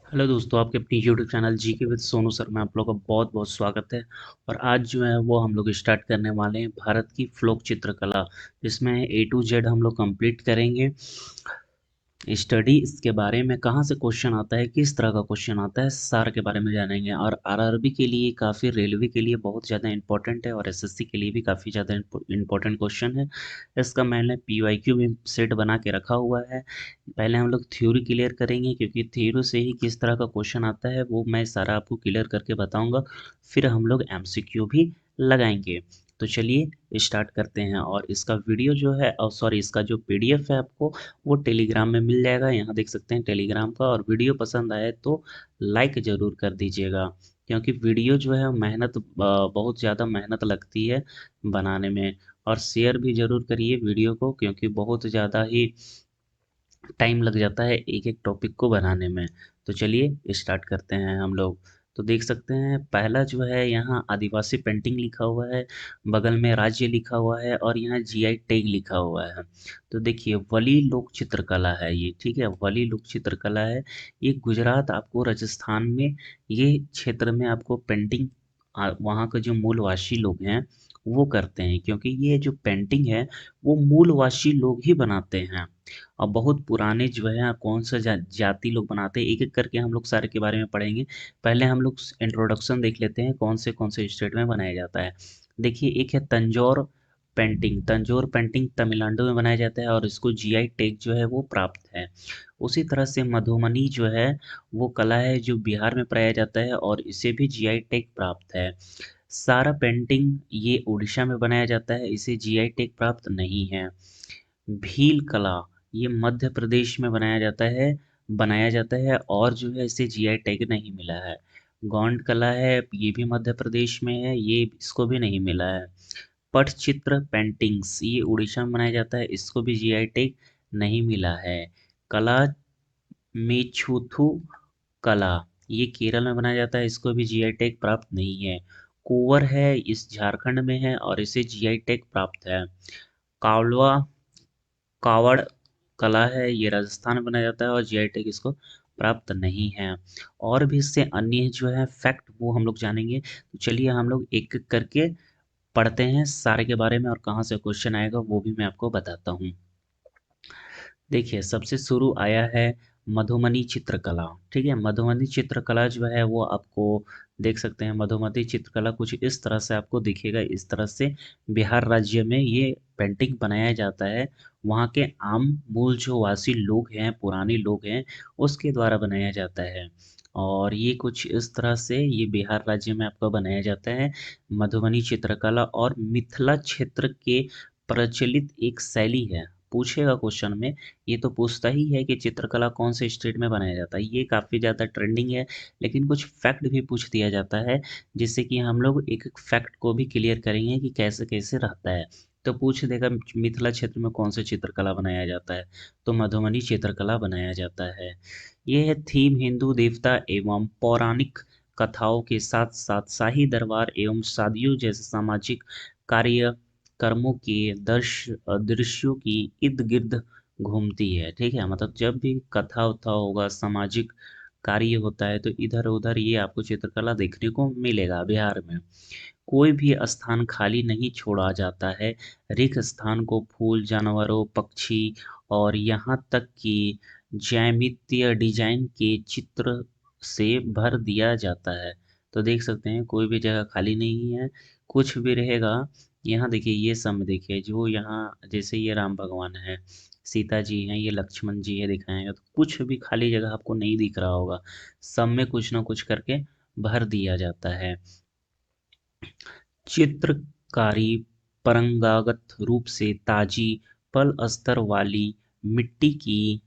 Hello दोस्तों, आपके अपनी यूट्यूब चैनल जी के विद सोनू सर में आप लोगों का बहुत बहुत स्वागत है। और आज जो है वो हम लोग स्टार्ट करने वाले हैं भारत की फ्लोक चित्रकला, जिसमें ए टू जेड हम लोग कंप्लीट करेंगे। स्टडी इसके बारे में कहाँ से क्वेश्चन आता है, किस तरह का क्वेश्चन आता है, सार के बारे में जानेंगे। और आरआरबी के लिए काफ़ी, रेलवे के लिए बहुत ज़्यादा इंपॉर्टेंट है, और एसएससी के लिए भी काफ़ी ज़्यादा इंपॉर्टेंट क्वेश्चन है। इसका मैंने पीवाईक्यू में सेट बना के रखा हुआ है। पहले हम लोग थ्योरी क्लियर करेंगे, क्योंकि थ्योरी से ही किस तरह का क्वेश्चन आता है वो मैं सारा आपको क्लियर करके बताऊंगा। फिर हम लोग एमसीक्यू भी लगाएंगे। तो चलिए स्टार्ट करते हैं। और इसका वीडियो जो है, और सॉरी, इसका जो पीडीएफ है आपको वो टेलीग्राम में मिल जाएगा। यहाँ देख सकते हैं टेलीग्राम का। और वीडियो पसंद आए तो लाइक ज़रूर कर दीजिएगा, क्योंकि वीडियो जो है मेहनत, बहुत ज़्यादा मेहनत लगती है बनाने में। और शेयर भी ज़रूर करिए वीडियो को, क्योंकि बहुत ज़्यादा ही टाइम लग जाता है एक एक टॉपिक को बनाने में। तो चलिए स्टार्ट करते हैं हम लोग। तो देख सकते हैं पहला जो है यहाँ आदिवासी पेंटिंग लिखा हुआ है, बगल में राज्य लिखा हुआ है, और यहाँ जीआई टैग लिखा हुआ है। तो देखिए वली लोक चित्रकला है ये, ठीक है, वली लोक चित्रकला है। ये गुजरात, आपको राजस्थान में ये क्षेत्र में आपको पेंटिंग, वहाँ के जो मूलवासी लोग हैं वो करते हैं, क्योंकि ये जो पेंटिंग है वो मूलवासी लोग ही बनाते हैं। और बहुत पुराने जो है कौन सा जाति लोग बनाते हैं, एक एक करके हम लोग सारे के बारे में पढ़ेंगे। पहले हम लोग इंट्रोडक्शन देख लेते हैं कौन से स्टेट में बनाया जाता है। देखिए एक है तंजौर पेंटिंग। तंजौर पेंटिंग तमिलनाडु में बनाया जाता है, और इसको जीआई टैग जो है वो प्राप्त है। उसी तरह से मधुबनी जो है वो कला है जो बिहार में पाया जाता है, और इसे भी जीआई टैग प्राप्त है। सारा पेंटिंग ये उड़ीसा में बनाया जाता है, इसे जीआई टैग प्राप्त नहीं है। भील कला ये मध्य प्रदेश में बनाया जाता है, और जो है इसे जीआई टैग नहीं मिला है। गौंड कला है, ये भी मध्य प्रदेश में है, ये इसको भी नहीं मिला है। पटचित्र पेंटिंग्स ये उड़ीसा में बनाया जाता है, इसको भी जीआई टैग नहीं मिला है। कला मेछुथु कला ये केरल में बनाया जाता है, इसको भी जीआई टैग प्राप्त नहीं है। कुंवर है, इस झारखंड में है, और इसे जीआई टैग प्राप्त है। कावड़वा कावड़ कला है, ये राजस्थान में बनाया जाता है, और जीआई टैग इसको प्राप्त नहीं है। और भी इससे अन्य जो है फैक्ट वो हम लोग जानेंगे। तो चलिए हम लोग एक एक करके पढ़ते हैं सारे के बारे में, और कहाँ से क्वेश्चन आएगा वो भी मैं आपको बताता हूँ। देखिए सबसे शुरू आया है मधुमनी चित्रकला। ठीक है, मधुमनी चित्रकला जो है वो आपको देख सकते हैं। मधुमनी चित्रकला कुछ इस तरह से आपको दिखेगा, इस तरह से बिहार राज्य में ये पेंटिंग बनाया जाता है। वहाँ के आम मूल जो वासी लोग हैं, पुराने लोग हैं, उसके द्वारा बनाया जाता है। और ये कुछ इस तरह से ये बिहार राज्य में आपको बनाया जाता है मधुबनी चित्रकला। और मिथिला क्षेत्र के प्रचलित एक शैली है। पूछेगा क्वेश्चन में, ये तो पूछता ही है कि चित्रकला कौन से स्टेट में बनाया जाता है, ये काफ़ी ज़्यादा ट्रेंडिंग है। लेकिन कुछ फैक्ट भी पूछ दिया जाता है, जिससे कि हम लोग एक एक फैक्ट को भी क्लियर करेंगे कि कैसे कैसे रहता है। तो पूछ देगा मिथिला क्षेत्र में कौन से चित्रकला बनाया जाता है, तो मधुबनी चित्रकला बनाया जाता है। ये है थीम हिंदू देवता एवं पौराणिक कथाओं के साथ साथ शाही दरबार एवं शादियों जैसे सामाजिक कार्य कर्मों के दृश्यों की इर्द गिर्द घूमती है। ठीक है, मतलब जब भी कथा उथा होगा, सामाजिक कार्य होता है, तो इधर उधर ये आपको चित्रकला देखने को मिलेगा बिहार में। कोई भी स्थान खाली नहीं छोड़ा जाता है। रिक्त स्थान को फूल, जानवरों, पक्षी और यहाँ तक कि ज्यामितीय डिजाइन के चित्र से भर दिया जाता है। तो देख सकते हैं कोई भी जगह खाली नहीं है, कुछ भी रहेगा। यहाँ देखिए ये सब में देखिए, जो यहाँ जैसे ये राम भगवान है, सीता जी हैं, ये लक्ष्मण जी है दिखाएंगे, तो कुछ भी खाली जगह आपको नहीं दिख रहा होगा। सब में कुछ ना कुछ करके भर दिया जाता है। चित्रकारी परंपरागत रूप से ताजी पल स्तर वाली मिट्टी की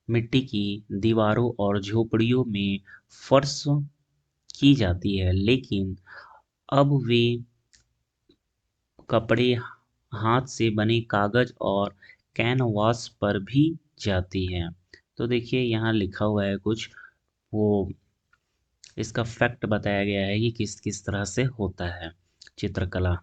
मिट्टी की दीवारों और झोपड़ियों में फर्श की जाती है, लेकिन अब वे कपड़े, हाथ से बने कागज और कैनवास पर भी जाती हैं। तो देखिए यहाँ लिखा हुआ है कुछ, वो इसका फैक्ट बताया गया है कि किस किस तरह से होता है चित्रकला।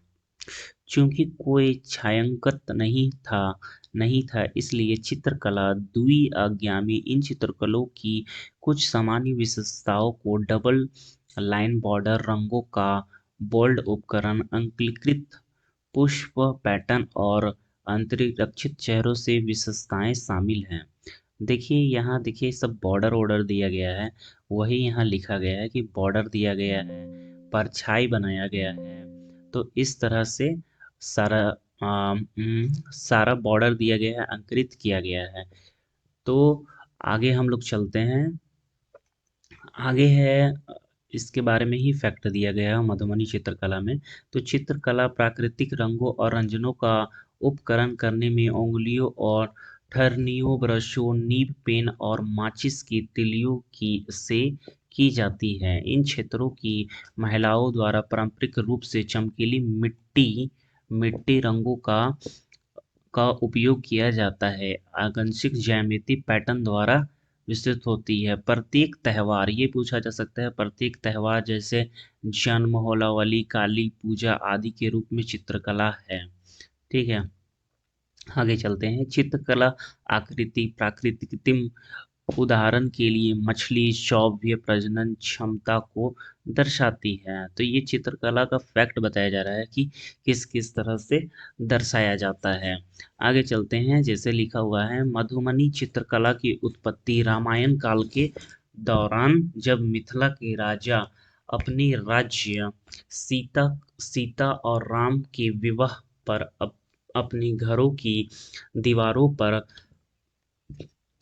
चूंकि कोई छायांकित नहीं था, नहीं था, इसलिए चित्रकला द्विआगामी इन चित्रकलाओं की कुछ सामान्य विशेषताओं को डबल लाइन बॉर्डर, रंगों का बोल्ड उपकरण, अंकीकृत पुष्प पैटर्न और अंतरिक्षित चेहरों से विशेषताएं शामिल हैं। देखिए यहाँ देखिए सब बॉर्डर ऑर्डर दिया गया है, वही यहाँ लिखा गया है कि बॉर्डर दिया गया है, परछाई बनाया गया है। तो इस तरह से सारा सारा बॉर्डर दिया गया है, अंकित किया गया है। तो आगे हम लोग चलते हैं। आगे है इसके बारे में ही फैक्ट दिया गया है मधुबनी चित्रकला में। तो चित्रकला प्राकृतिक रंगों और रंजनों का उपकरण करने में उंगलियों और ठर्नियों, ब्रशों, नीब पेन और माचिस की तिलियों की से की जाती है। इन क्षेत्रों की महिलाओं द्वारा पारंपरिक रूप से चमकीली मिट्टी मिट्टी रंगों का उपयोग किया जाता है। आंशिक ज्यामिति पैटर्न द्वारा विस्तृत होती है। प्रत्येक त्यौहार ये पूछा जा सकता है, प्रत्येक त्यौहार जैसे जन्म, होलावली, काली पूजा आदि के रूप में चित्रकला है। ठीक है, आगे चलते हैं। चित्रकला आकृति प्राकृतिक उदाहरण के लिए मछली सौम्य प्रजनन क्षमता को दर्शाती है। तो ये चित्रकला का फैक्ट बताया जा रहा है कि किस किस तरह से दर्शाया जाता है। आगे चलते हैं। जैसे लिखा हुआ है, मधुबनी चित्रकला की उत्पत्ति रामायण काल के दौरान, जब मिथिला के राजा अपने राज्य सीता सीता और राम के विवाह पर अपने घरों की दीवारों पर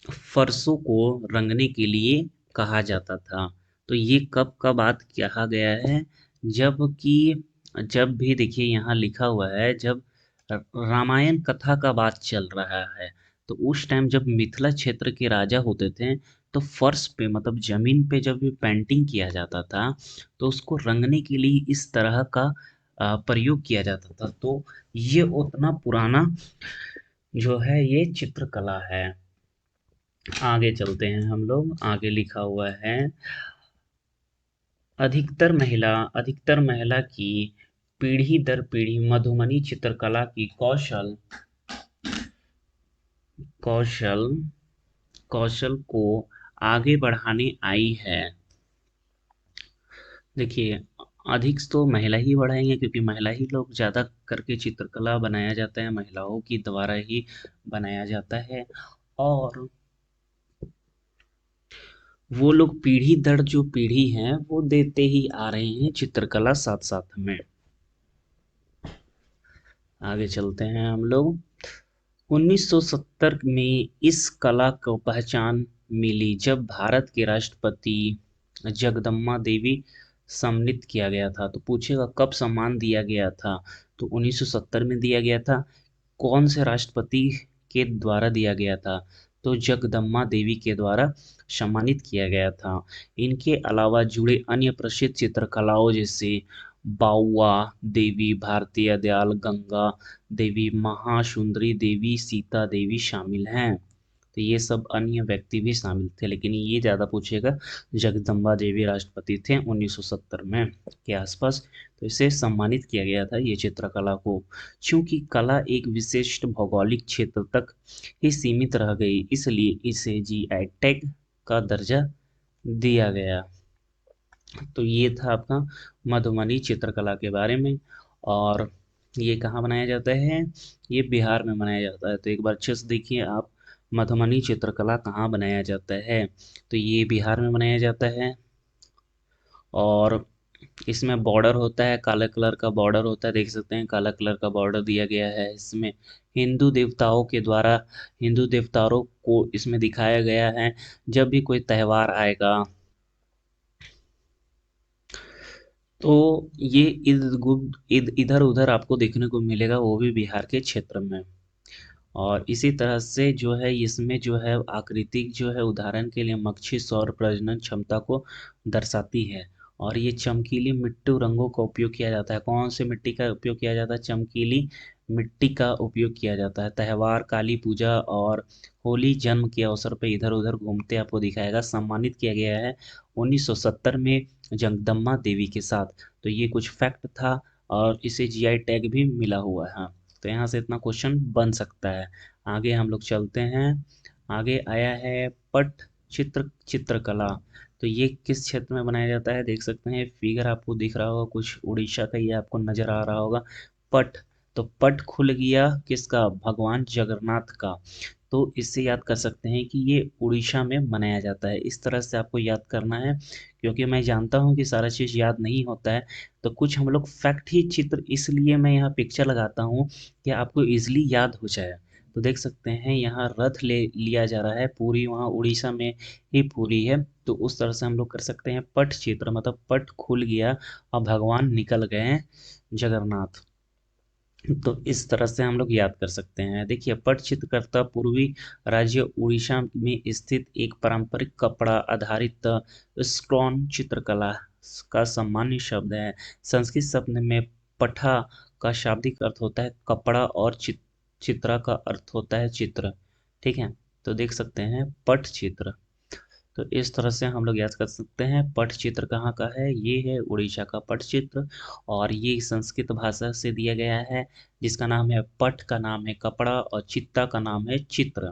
फर्शों को रंगने के लिए कहा जाता था। तो ये कब का बात कहा गया है, जबकि जब भी देखिए यहाँ लिखा हुआ है, जब रामायण कथा का बात चल रहा है, तो उस टाइम जब मिथिला क्षेत्र के राजा होते थे, तो फर्श पे मतलब जमीन पे जब भी पेंटिंग किया जाता था, तो उसको रंगने के लिए इस तरह का प्रयोग किया जाता था। तो ये उतना पुराना जो है ये चित्रकला है। आगे चलते हैं हम लोग। आगे लिखा हुआ है, अधिकतर महिला की पीढ़ी दर पीढ़ी मधुबनी चित्रकला की कौशल कौशल को आगे बढ़ाने आई है। देखिए, अधिक तो महिला ही बढ़ाएंगे, क्योंकि महिला ही लोग ज्यादा करके चित्रकला बनाया जाता है, महिलाओं की द्वारा ही बनाया जाता है। और वो लोग पीढ़ी दर जो पीढ़ी है वो देते ही आ रहे हैं चित्रकला साथ साथ में। आगे चलते हैं हम लोग। 1970 में इस कला को पहचान मिली जब भारत के राष्ट्रपति जगदम्बा देवी सम्मानित किया गया था। तो पूछेगा कब सम्मान दिया गया था, तो 1970 में दिया गया था। कौन से राष्ट्रपति के द्वारा दिया गया था, तो जगदम्बा देवी के द्वारा सम्मानित किया गया था। इनके अलावा जुड़े अन्य प्रसिद्ध चित्रकलाओं जैसे बाउआ देवी, भारतीय दयाल, गंगा देवी, महासुंदरी देवी, सीता देवी शामिल हैं। तो ये सब अन्य व्यक्ति भी शामिल थे, लेकिन ये ज्यादा पूछेगा। जगदम्बा देवी राष्ट्रपति थे 1970 में के आसपास। तो इसे सम्मानित किया गया था ये चित्रकला को। चूंकि कला एक विशिष्ट भौगोलिक क्षेत्र तक ही सीमित रह गई, इसलिए इसे जीआई टैग का दर्जा दिया गया। तो ये था आपका मधुबनी चित्रकला के बारे में। और ये कहाँ बनाया जाता है, ये बिहार में बनाया जाता है। तो एक बार अच्छे से देखिए आप, मधुबनी चित्रकला कहाँ बनाया जाता है, तो ये बिहार में बनाया जाता है। और इसमें बॉर्डर होता है, काला कलर का बॉर्डर होता है, देख सकते हैं काला कलर का बॉर्डर दिया गया है इसमें। हिंदू देवताओं के द्वारा हिंदू देवताओं को इसमें दिखाया गया है। जब भी कोई त्यौहार आएगा, तो ये इधर उधर आपको देखने को मिलेगा, वो भी बिहार के क्षेत्र में। और इसी तरह से जो है इसमें जो है आकृति जो है उदाहरण के लिए मक्षी सौर प्रजनन क्षमता को दर्शाती है। और ये चमकीली मिट्टी रंगों का उपयोग किया जाता है। कौन से मिट्टी का उपयोग किया जाता है, चमकीली मिट्टी का उपयोग किया जाता है। त्यौहार काली पूजा और होली जन्म के अवसर पर इधर उधर घूमते आपको दिखाएगा। सम्मानित किया गया है 1970 में जगदम्बा देवी के साथ। तो ये कुछ फैक्ट था, और इसे जीआई टैग भी मिला हुआ है। तो यहाँ से इतना क्वेश्चन बन सकता है। आगे हम लोग चलते हैं। आगे आया है पट चित्रकला। तो ये किस क्षेत्र में बनाया जाता है, देख सकते हैं फिगर आपको दिख रहा होगा, कुछ उड़ीसा का ये आपको नजर आ रहा होगा। पट, तो पट खुल गया किसका, भगवान जगन्नाथ का। तो इससे याद कर सकते हैं कि ये उड़ीसा में मनाया जाता है। इस तरह से आपको याद करना है, क्योंकि मैं जानता हूँ कि सारा चीज़ याद नहीं होता है। तो कुछ हम लोग फैक्ट ही चित्र इसलिए मैं यहाँ पिक्चर लगाता हूँ कि आपको इजीली याद हो जाए। तो देख सकते हैं यहाँ रथ ले लिया जा रहा है, पूरी वहाँ उड़ीसा में ही पूरी है। तो उस तरह से हम लोग कर सकते हैं पट चित्र, मतलब पट खुल गया और भगवान निकल गए जगन्नाथ। तो इस तरह से हम लोग याद कर सकते हैं। देखिए पटचित्रकर्ता पूर्वी राज्य उड़ीसा में स्थित एक पारंपरिक कपड़ा आधारित स्टोन चित्रकला का सामान्य शब्द है। संस्कृत शब्द में पठा का शाब्दिक अर्थ होता है कपड़ा और चित्रा का अर्थ होता है चित्र। ठीक है, तो देख सकते हैं पट चित्र। तो इस तरह से हम लोग याद कर सकते हैं पटचित्र कहाँ का है, ये है उड़ीसा का पटचित्र। और ये संस्कृत भाषा से दिया गया है, जिसका नाम है पट, का नाम है कपड़ा, और चित्ता का नाम है चित्र।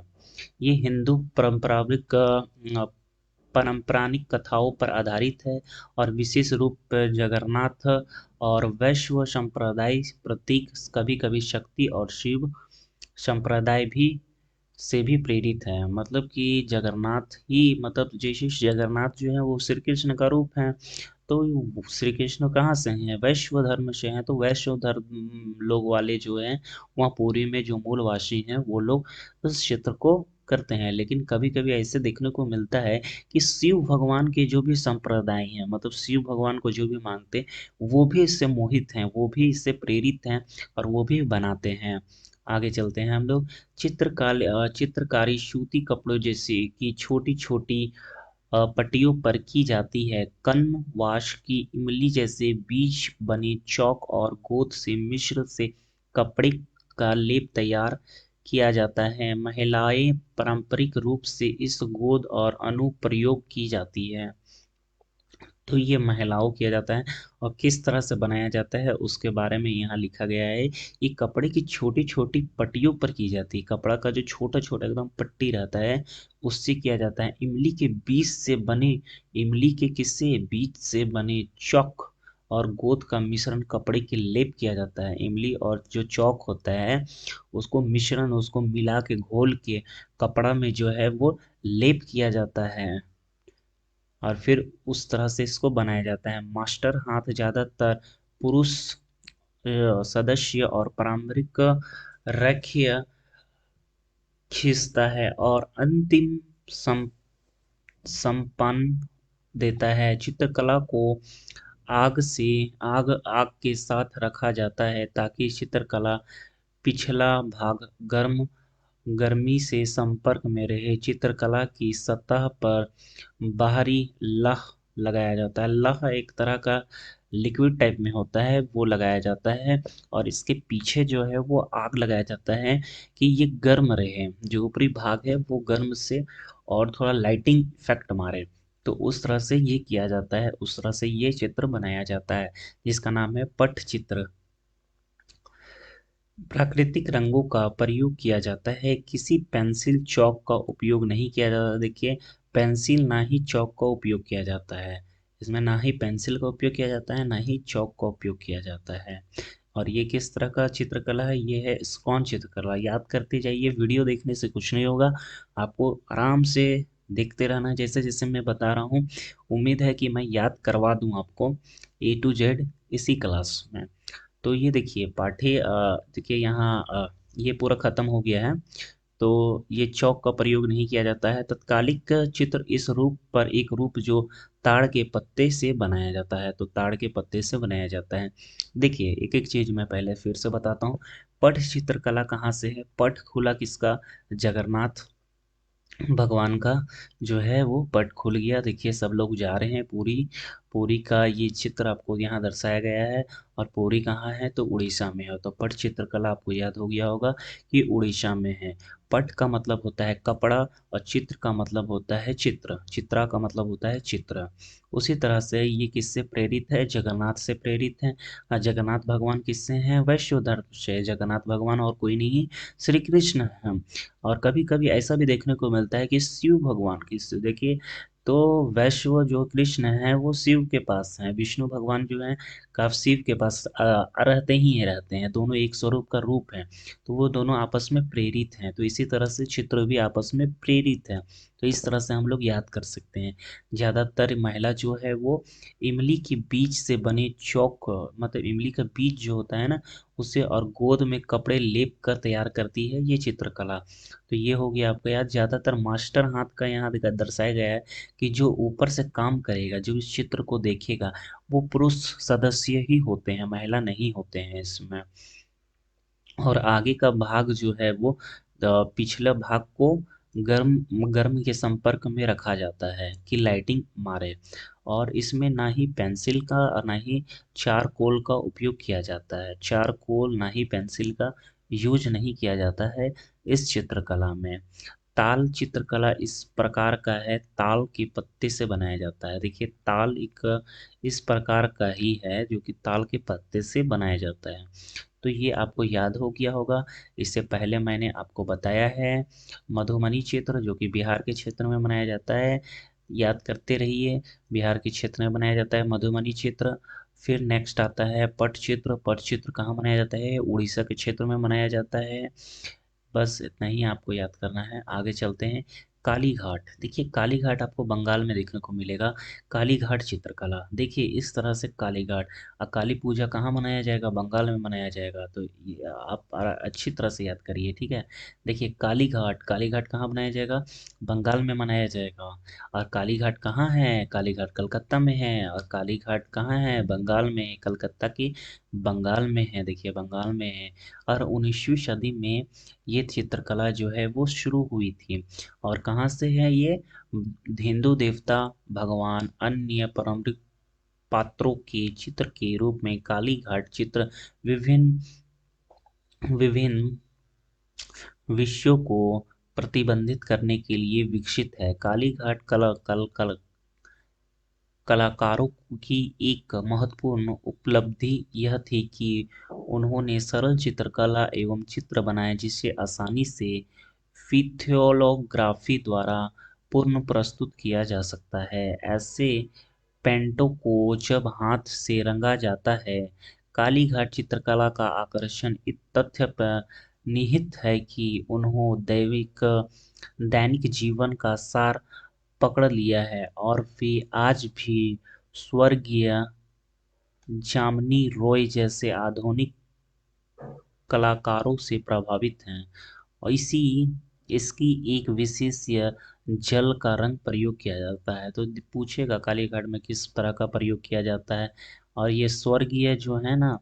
ये हिंदू पारंपरिक कथाओं पर आधारित है, और विशेष रूप पर जगन्नाथ और वैष्णव संप्रदाय प्रतीक, कभी कभी शक्ति और शिव संप्रदाय भी से भी प्रेरित है। मतलब कि जगन्नाथ ही, मतलब जैसे जगन्नाथ जो है वो श्री कृष्ण का रूप है। तो श्री कृष्ण कहाँ से हैं, वैष्णव धर्म से हैं। तो वैष्णव धर्म लोग वाले जो हैं, वहाँ पुरी में जो मूलवासी हैं वो लोग उस क्षेत्र को करते हैं। लेकिन कभी कभी ऐसे देखने को मिलता है कि शिव भगवान के जो भी संप्रदाय हैं, मतलब शिव भगवान को जो भी मानते हैं, वो भी इससे मोहित हैं, वो भी इससे प्रेरित हैं, और वो भी बनाते हैं। आगे चलते हैं हम लोग। चित्रकारी सूती कपड़ों जैसे कि छोटी छोटी पट्टियों पर की जाती है। कनवाश की इमली जैसे बीज बनी चौक और गोंद से मिश्र से कपड़े का लेप तैयार किया जाता है। महिलाएं पारंपरिक रूप से इस गोंद और अनुप्रयोग की जाती है। तो ये महिलाओं किया जाता है। और किस तरह से बनाया जाता है उसके बारे में यहाँ लिखा गया है। ये कपड़े की छोटी छोटी पट्टियों पर की जाती है। कपड़ा का जो छोटा छोटा एकदम पट्टी रहता है, उससे किया जाता है। इमली के बीज से बने, इमली के किससे, बीज से बने चौक और गोंद का मिश्रण कपड़े के लेप किया जाता है। इमली और जो चौक होता है, उसको मिश्रण, उसको मिला के घोल के कपड़ा में जो है वो लेप किया जाता है, और फिर उस तरह से इसको बनाया जाता है। मास्टर हाथ ज्यादातर पुरुष सदस्य और पारंपरिक रैखिय खींचता है और अंतिम सम, संपन्न देता है। चित्रकला को आग से आग आग के साथ रखा जाता है ताकि चित्रकला पिछला भाग गर्मी से संपर्क में रहे। चित्रकला की सतह पर बाहरी लह लगाया जाता है। लह एक तरह का लिक्विड टाइप में होता है, वो लगाया जाता है। और इसके पीछे जो है वो आग लगाया जाता है कि ये गर्म रहे, जो ऊपरी भाग है वो गर्म से और थोड़ा लाइटिंग इफेक्ट मारे। तो उस तरह से ये किया जाता है, उस तरह से ये चित्र बनाया जाता है, जिसका नाम है पटचित्र। प्राकृतिक रंगों का प्रयोग किया जाता है, किसी पेंसिल चौक का उपयोग नहीं किया जाता। देखिए पेंसिल ना ही चौक का उपयोग किया जाता है, इसमें ना ही पेंसिल का उपयोग किया जाता है, ना ही चौक का उपयोग किया जाता है। और ये किस तरह का चित्रकला है, ये है स्कॉन चित्रकला। याद करते जाइए, वीडियो देखने से कुछ नहीं होगा, आपको आराम से देखते रहना जैसे जैसे मैं बता रहा हूँ। उम्मीद है कि मैं याद करवा दूँ आपको ए टू जेड इसी क्लास में। तो ये देखिए देखिए यहाँ ये पूरा खत्म हो गया है। तो ये चौक का प्रयोग नहीं किया जाता है। तत्कालिक चित्र इस रूप पर एक रूप जो ताड़ के पत्ते से बनाया जाता है, तो ताड़ के पत्ते से बनाया जाता है। देखिए एक एक चीज मैं पहले फिर से बताता हूँ। पट चित्रकला कहाँ से है, पट खुला किसका, जगन्नाथ भगवान का जो है वो पट खुल गया। देखिए सब लोग जा रहे हैं, पूरी पुरी का ये चित्र आपको यहाँ दर्शाया गया है। और पुरी कहाँ है तो उड़ीसा में है। तो पट चित्रकला आपको याद हो गया होगा कि उड़ीसा में है। पट का मतलब होता है कपड़ा और चित्र का मतलब होता है चित्र, चित्रा का मतलब होता है चित्र। उसी तरह से ये किससे प्रेरित है, जगन्नाथ से प्रेरित है। जगन्नाथ भगवान किससे हैं, वैश्व धर्म से। जगन्नाथ भगवान और कोई नहीं, श्री कृष्ण हैं। और कभी कभी ऐसा भी देखने को मिलता है कि शिव भगवान किससे, देखिए तो वैश्व जो कृष्ण हैं वो शिव के पास हैं, विष्णु भगवान जो हैं का शिव के पास रहते ही रहते हैं, दोनों एक स्वरूप का रूप है। तो वो दोनों आपस में प्रेरित हैं, तो इसी तरह से चित्र भी आपस में प्रेरित है। तो इस तरह से हम लोग याद कर सकते हैं। ज़्यादातर महिला जो है वो इमली के बीज से बने चौक, मतलब इमली का बीज जो होता है ना उसे, और गोद में कपड़े लेप कर तैयार करती है ये चित्रकला। तो ये हो गया आपका याद। ज़्यादातर मास्टर हाथ का यहाँ दर्शाया गया है कि जो ऊपर से काम करेगा, जो इस चित्र को देखेगा, वो पुरुष सदस्य ही होते हैं, महिला नहीं होते हैं इसमें। और आगे का भाग जो है वो पिछले भाग को गर्म गर्म के संपर्क में रखा जाता है कि लाइटिंग मारे। और इसमें ना ही पेंसिल का और ना ही चारकोल का उपयोग किया जाता है। चारकोल ना ही पेंसिल का यूज नहीं किया जाता है इस चित्रकला में। ताल चित्रकला इस प्रकार का है, ताल के पत्ते से बनाया जाता है। देखिए ताल एक इस प्रकार का ही है जो कि ताल के पत्ते से बनाया जाता है। तो ये आपको याद हो गया होगा। इससे पहले मैंने आपको बताया है मधुबनी क्षेत्र जो कि बिहार के क्षेत्र में मनाया जाता है। याद करते रहिए, बिहार के क्षेत्र में बनाया जाता है मधुबनी क्षेत्र। फिर नेक्स्ट आता है पट चित्र। पट चित्र कहाँ मनाया जाता है, उड़ीसा के क्षेत्र में मनाया जाता है। बस इतना ही आपको याद करना है। आगे चलते हैं। काली घाट, देखिए काली घाट आपको बंगाल में देखने को मिलेगा। काली घाट चित्रकला देखिए इस तरह से काली घाट। काली पूजा कहाँ मनाया जाएगा, बंगाल में मनाया जाएगा। तो ये आप अच्छी तरह से याद करिए, ठीक है। देखिए काली घाट, काली घाट कहाँ मनाया जाएगा, बंगाल में मनाया जाएगा। और काली घाट कहाँ है, काली घाट कलकत्ता में है। और काली घाट कहाँ है, बंगाल में, कलकत्ता की बंगाल में है, देखिए बंगाल में है। और 19वीं सदी में ये चित्रकला जो है वो शुरू हुई थी। और कहाँ से है ये, हिंदू देवता, भगवान, अन्य पारंपरिक पात्रों के चित्र के रूप में काली घाट चित्र विभिन्न विभिन्न विषयों को प्रतिबंधित करने के लिए विकसित है। काली घाट कलाकारों की एक महत्वपूर्ण उपलब्धि यह थी कि उन्होंने सरल चित्रकला एवं चित्र बनाए जिसे आसानी से लिथोग्राफी द्वारा पुनः प्रस्तुत किया जा सकता है। ऐसे पेंटो को जब हाथ से रंगा जाता है। काली घाट चित्रकला का आकर्षण इस तथ्य पर निहित है कि उन्होंने दैनिक जीवन का सार पकड़ लिया है और वे आज भी स्वर्गीय जामिनी रॉय जैसे आधुनिक कलाकारों से प्रभावित हैं। और इसकी एक विशेष जल का रंग प्रयोग किया जाता है। तो पूछेगा काली घाट में किस तरह का प्रयोग किया जाता है। और ये स्वर्गीय जो है ना,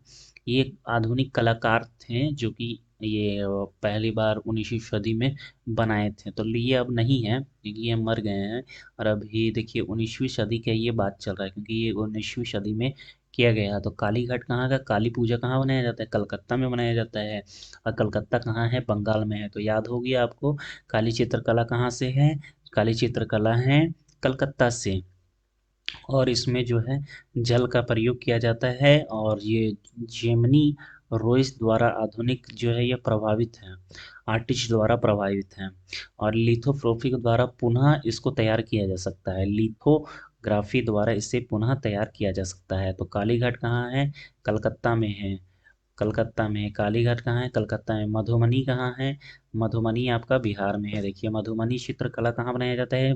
ये आधुनिक कलाकार थे जो कि ये पहली बार 19वीं सदी में बनाए थे। तो ये अब नहीं है क्योंकि ये मर गए हैं। और अभी देखिए 19वीं सदी का ये बात चल रहा है क्योंकि ये 19वीं सदी में किया गया। तो काली घाट कहाँ का, काली पूजा कहाँ मनाया जाता है, कलकत्ता में मनाया जाता है। और कलकत्ता कहाँ है, बंगाल में है। तो याद हो गया आपको काली चित्रकला कहाँ से है, काली चित्रकला है कलकत्ता से। और इसमें जो है जल का प्रयोग किया जाता है। और ये जेमिनी रॉयस द्वारा आधुनिक जो है ये प्रभावित है, आर्टिस्ट द्वारा प्रभावित हैं। और लिथोग्राफी के द्वारा पुनः इसको तैयार किया जा सकता है, लिथोग्राफी द्वारा इसे पुनः तैयार किया जा सकता है। तो कालीघाट कहाँ है, कलकत्ता में है। कलकत्ता में। कालीघाट कहाँ है, कलकत्ता में। मधुबनी कहाँ है, मधुबनी आपका बिहार में है। देखिए मधुबनी चित्रकला कहाँ बनाया जाता है,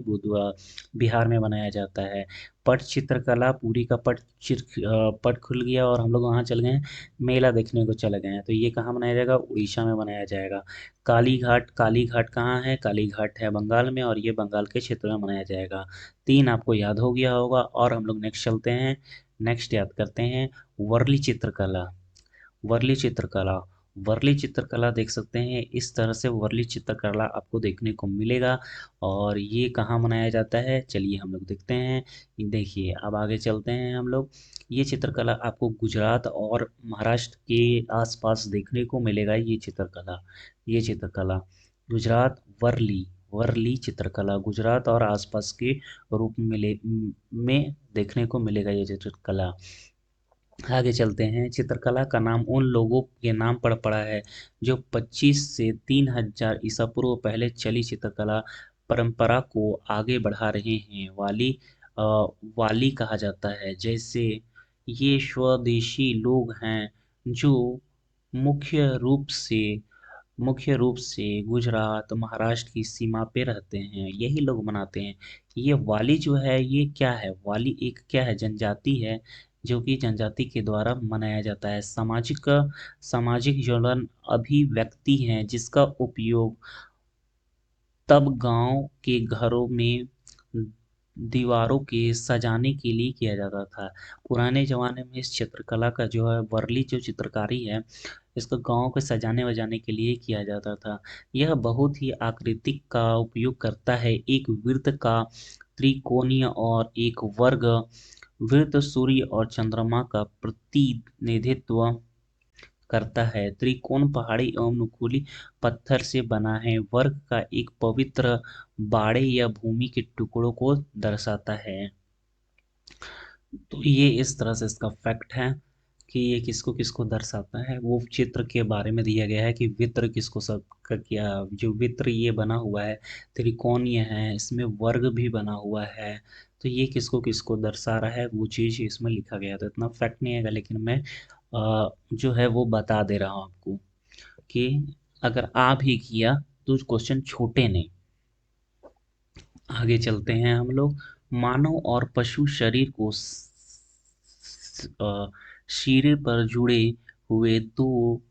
बिहार में बनाया जाता है। पट चित्रकला, पूरी का पट खुल गया और हम लोग वहाँ चल गए हैं, मेला देखने को चले गए हैं। तो ये कहाँ बनाया जाएगा, उड़ीसा में बनाया जाएगा। कालीघाट, कालीघाट कहाँ है, कालीघाट है बंगाल में और ये बंगाल के क्षेत्र में मनाया जाएगा। तीन आपको याद हो गया होगा। और हम लोग नेक्स्ट चलते हैं। नेक्स्ट याद करते हैं वर्ली चित्रकला। वर्ली चित्रकला, वर्ली चित्रकला देख सकते हैं, इस तरह से वर्ली चित्रकला आपको देखने को मिलेगा। और ये कहाँ मनाया जाता है, चलिए हम लोग देखते हैं। देखिए, अब आगे चलते हैं हम लोग। ये चित्रकला आपको गुजरात और महाराष्ट्र के आसपास देखने को मिलेगा। ये चित्रकला गुजरात, वर्ली वर्ली चित्रकला गुजरात और आसपास के रूप में में देखने को मिलेगा ये चित्रकला। आगे चलते हैं। चित्रकला का नाम उन लोगों के नाम पर पड़ा है जो 25 से 3000 ईसा पूर्व पहले चली चित्रकला परंपरा को आगे बढ़ा रहे हैं। अ, वाली कहा जाता है। जैसे ये स्वदेशी लोग हैं जो मुख्य रूप से मुख्य रूप से गुजरात महाराष्ट्र की सीमा पे रहते हैं, यही लोग मनाते हैं। ये वाली जो है ये क्या है, वाली एक क्या है, जनजाति है, जो कि जनजाति के द्वारा मनाया जाता है। सामाजिक ज्वलन अभिव्यक्ति है जिसका उपयोग तब गांव के घरों में दीवारों के सजाने के लिए किया जाता था। पुराने ज़माने में इस चित्रकला का जो है वर्ली जो चित्रकारी है, इसको गाँव को सजाने वजाने के लिए किया जाता था। यह बहुत ही आकृतिक का उपयोग करता है। एक वृत्त का त्रिकोणीय और एक वर्ग वृत्त सूर्य और चंद्रमा का प्रतिनिधित्व करता है। त्रिकोण पहाड़ी एवं नुकीले पत्थर से बना है। वर्ग का एक पवित्र बाड़े या भूमि के टुकड़ों को दर्शाता है। तो ये इस तरह से इसका फैक्ट है कि ये किसको किसको दर्शाता है। वो चित्र के बारे में दिया गया है कि वित्र किसको सब का क्या, जो वित्र ये बना हुआ है त्रिकोणीय है, इसमें वर्ग भी बना हुआ है, तो ये किसको किसको दर्शा रहा है वो चीज़ इसमें लिखा गया। तो इतना फैक्ट नहीं है, लेकिन मैं जो है वो बता दे रहा हूँ आपको कि अगर आ भी किया तो क्वेश्चन छोटे नहीं। आगे चलते हैं हम लोग। मानव और पशु शरीर को सिरे पर जुड़े हुए दो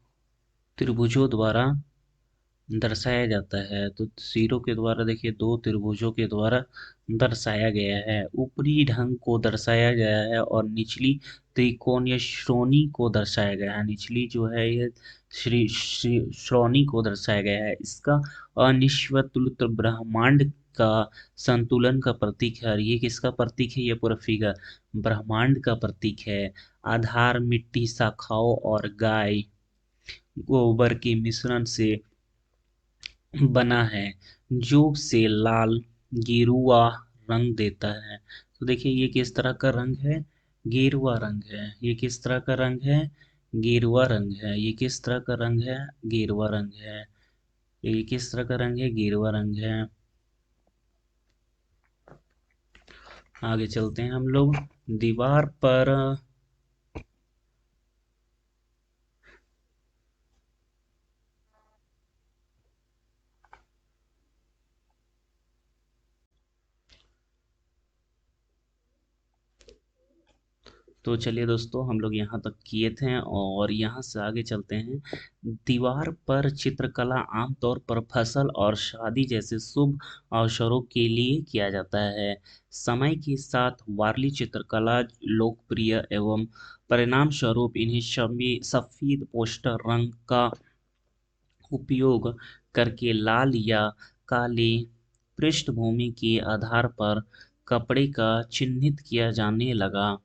त्रिभुजों द्वारा दर्शाया जाता है। तो सिरों के द्वारा देखिए दो त्रिभुजों के द्वारा दर्शाया गया है। ऊपरी ढंग को दर्शाया गया है और निचली त्रिकोणीय श्रोणी को दर्शाया गया है। निचली जो है ये श्रोणी को दर्शाया गया है। इसका अनिश्वतुलित ब्रह्मांड का संतुलन का प्रतीक है। और ये किसका प्रतीक है, ये पूरा फिगर ब्रह्मांड का प्रतीक है। आधार मिट्टी, शाखाओं और गाय गोबर के मिश्रण से बना है जो से लाल गेरुआ रंग देता है। तो देखिए ये किस तरह का रंग है, गेरुआ रंग है। ये किस तरह का रंग है, गेरुआ रंग है। ये किस तरह का रंग है, गेरुआ रंग है। ये किस तरह का रंग है, गेरुआ रंग है। आगे चलते हैं हम लोग। दीवार पर तो चलिए दोस्तों, हम लोग यहाँ तक किए थे और यहाँ से आगे चलते हैं। दीवार पर चित्रकला आमतौर पर फसल और शादी जैसे शुभ अवसरों के लिए किया जाता है। समय के साथ वारली चित्रकला लोकप्रिय एवं परिणाम स्वरूप इन्हें सफेद पोस्टर रंग का उपयोग करके लाल या काले पृष्ठभूमि के आधार पर कपड़े का चिह्नित किया जाने लगा।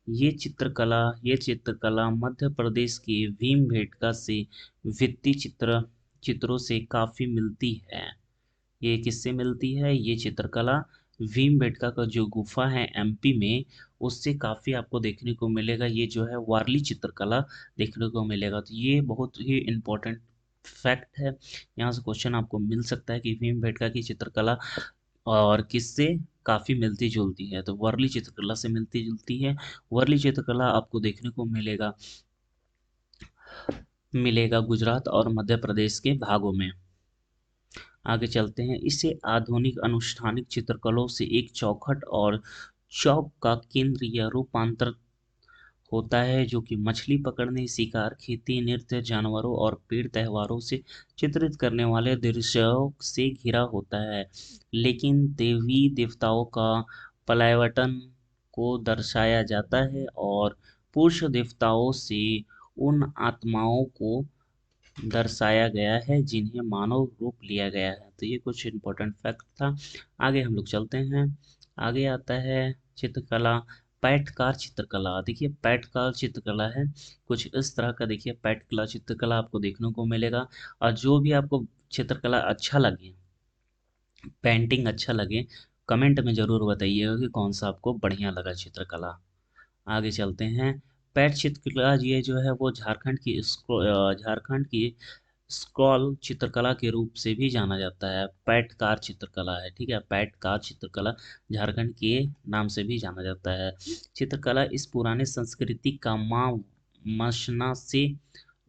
ये चित्रकला मध्य प्रदेश के भीमबेटका से भित्ति चित्रों से काफी मिलती है। ये किससे मिलती है, ये चित्रकला भीमबेटका का जो गुफा है एमपी में, उससे काफी आपको देखने को मिलेगा। ये जो है वारली चित्रकला देखने को मिलेगा। तो ये बहुत ही इम्पोर्टेंट फैक्ट है। यहाँ से क्वेश्चन आपको मिल सकता है कि भीमबेटका की चित्रकला और किससे काफी मिलती जुलती है, तो वर्ली चित्रकला से मिलती जुलती है। वर्ली चित्रकला आपको देखने को मिलेगा गुजरात और मध्य प्रदेश के भागों में। आगे चलते हैं। इसे आधुनिक अनुष्ठानिक चित्रकलाओं से एक चौखट और चौक का केंद्र या रूपांतर होता है, जो कि मछली पकड़ने, शिकार, खेती, नृत्य, जानवरों और पेड़ त्योहारों से चित्रित करने वाले दृश्यों से घिरा होता है। लेकिन देवी देवताओं का पलायवटन को दर्शाया जाता है और पुरुष देवताओं से उन आत्माओं को दर्शाया गया है जिन्हें मानव रूप लिया गया है। तो ये कुछ इम्पोर्टेंट फैक्ट था। आगे हम लोग चलते हैं। आगे आता है चित्रकला, पैटकार चित्रकला। देखिए पैटकार चित्रकला है कुछ इस तरह का। देखिए पैटकला चित्रकला आपको देखने को मिलेगा। और जो भी आपको चित्रकला अच्छा लगे, पेंटिंग अच्छा लगे, कमेंट में ज़रूर बताइएगा कि कौन सा आपको बढ़िया लगा चित्रकला। आगे चलते हैं। पैट चित्रकला ये जो है वो झारखंड की स्क्रॉल चित्रकला के रूप से भी जाना जाता है। पैटकार चित्रकला है, ठीक है। पैटकार चित्रकला झारखंड के नाम से भी जाना जाता है। चित्रकला इस पुराने संस्कृति का माँ मशना से,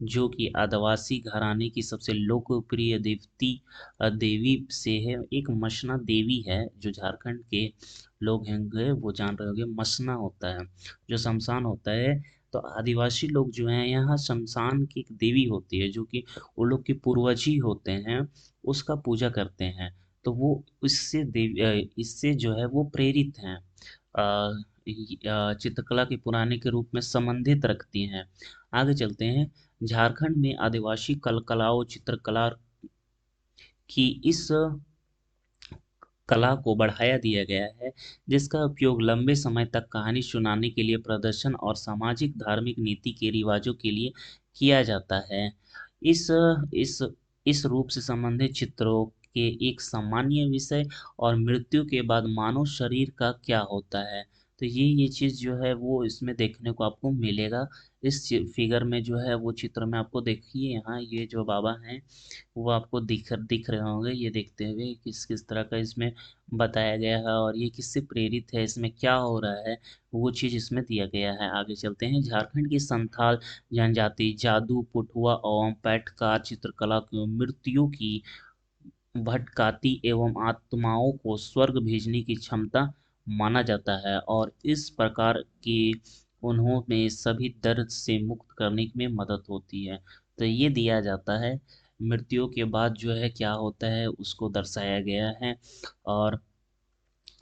जो कि आदिवासी घराने की सबसे लोकप्रिय देवी से है। एक मशना देवी है जो झारखंड के लोग होंगे वो जान रहे होंगे। मसना होता है जो शमशान होता है। तो आदिवासी लोग जो हैं यहाँ शमशान की एक देवी होती है जो कि वो लोग के पूर्वज ही होते हैं, उसका पूजा करते हैं। तो वो इससे जो है वो प्रेरित हैं। चित्रकला के पुराने के रूप में संबंधित रखती हैं। आगे चलते हैं। झारखंड में आदिवासी कलाओं चित्रकला की इस कला को बढ़ाया दिया गया है, जिसका उपयोग लंबे समय तक कहानी सुनाने के लिए, प्रदर्शन और सामाजिक धार्मिक नीति के रिवाजों के लिए किया जाता है। इस इस इस रूप से संबंधित चित्रों के एक सामान्य विषय और मृत्यु के बाद मानव शरीर का क्या होता है। तो ये चीज़ जो है वो इसमें देखने को आपको मिलेगा। इस फिगर में जो है वो चित्र में आपको देखिए, यहाँ ये जो बाबा हैं वो आपको दिख रहे होंगे। ये देखते हुए किस किस तरह का इसमें बताया गया है और ये किससे प्रेरित है, इसमें क्या हो रहा है, वो चीज़ इसमें दिया गया है। आगे चलते हैं। झारखंड की संथाल जनजाति जादू, पुठुआ एवं पैटकार चित्रकला की मृत्यु की भटकाती एवं आत्माओं को स्वर्ग भेजने की क्षमता माना जाता है, और इस प्रकार की उन्हों में सभी दर्द से मुक्त करने में मदद होती है। तो ये दिया जाता है, मृत्यु के बाद जो है क्या होता है उसको दर्शाया गया है। और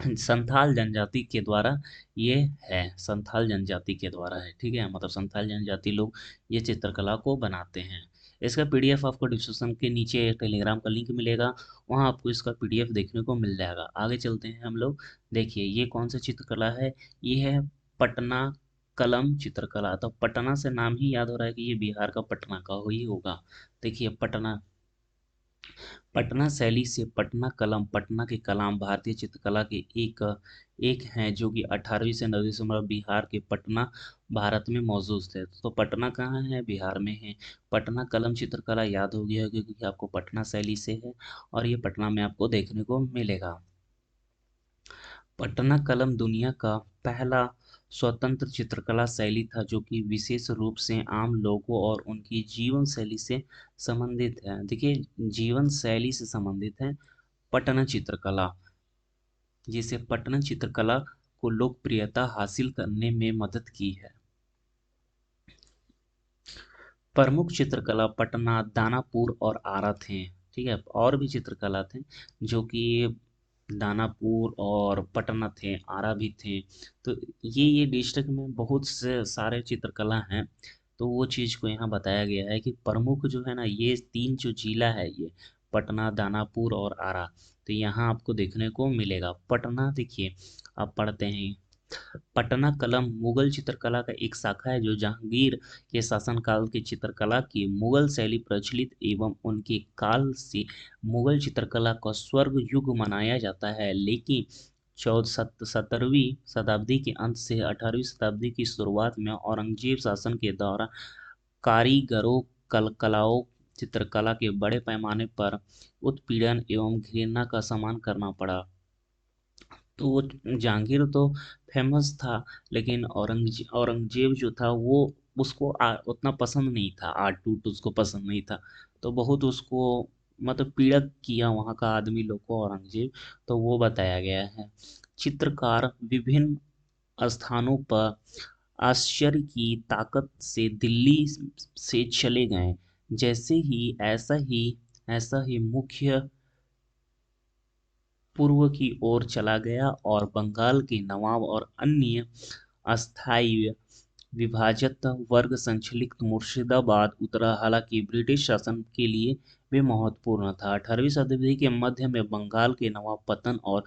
संथाल जनजाति के द्वारा ये है, संथाल जनजाति के द्वारा है, ठीक है। मतलब संथाल जनजाति लोग ये चित्रकला को बनाते हैं। इसका पीडीएफ आपको डिस्क्रिप्शन के नीचे टेलीग्राम का लिंक मिलेगा, वहाँ आपको इसका पीडीएफ देखने को मिल जाएगा। आगे चलते हैं हम लोग। देखिए ये कौन सा चित्रकला है, ये है पटना कलम चित्रकला। तो पटना से नाम ही याद हो रहा है कि ये बिहार का पटना का ही होगा। देखिए पटना, पटना शैली से पटना कलम, पटना के कलाम भारतीय चित्रकला के एक एक हैं जो कि 18वीं से 9वीं सदी में बिहार के पटना भारत में मौजूद थे। तो पटना कहाँ है, बिहार में है। पटना कलम चित्रकला याद हो गया होगा क्योंकि आपको पटना शैली से है और ये पटना में आपको देखने को मिलेगा। पटना कलम दुनिया का पहला स्वतंत्र चित्रकला शैली था जो कि विशेष रूप से आम लोगों और उनकी जीवन शैली से संबंधित है। देखिए जीवन शैली से संबंधित है पटना चित्रकला, जिसे पटना चित्रकला को लोकप्रियता हासिल करने में मदद की है। प्रमुख चित्रकला पटना, दानापुर और आरा थे, ठीक है। और भी चित्रकला थे जो कि दानापुर और पटना थे, आरा भी थे। तो ये डिस्ट्रिक्ट में बहुत से सारे चित्रकला हैं। तो वो चीज़ को यहाँ बताया गया है कि प्रमुख जो है ना, ये तीन जो जिला है, ये पटना, दानापुर और आरा, तो यहाँ आपको देखने को मिलेगा। पटना देखिए, आप पढ़ते हैं पटना कलम मुगल चित्रकला का एक शाखा है जो जहांगीर के शासनकाल की चित्रकला की मुगल शैली प्रचलित एवं उनके काल से मुगल चित्रकला का स्वर्ग युग मनाया जाता है। लेकिन 17वीं शताब्दी के अंत से 18वीं शताब्दी की शुरुआत में औरंगजेब शासन के दौरान कारीगरों कलाओं चित्रकला के बड़े पैमाने पर उत्पीड़न एवं घृणा का सामना करना पड़ा। तो वो जहांगीर तो फेमस था, लेकिन औरंगजेब जो था वो उसको उतना पसंद नहीं था, आर्ट टूट उसको पसंद नहीं था। तो बहुत उसको मतलब पीड़ा किया वहाँ का आदमी लोग को औरंगजेब। तो वो बताया गया है। चित्रकार विभिन्न स्थानों पर आश्चर्य की ताकत से दिल्ली से चले गए। जैसे ही ऐसा ही मुख्य पूर्व की ओर चला गया और बंगाल के नवाब और अन्य अस्थायी विभाजित वर्ग संचालित मुर्शिदाबाद उतरा, हालांकि ब्रिटिश शासन के लिए वे महत्वपूर्ण था। 18वीं शताब्दी के मध्य में बंगाल के नवाब पतन और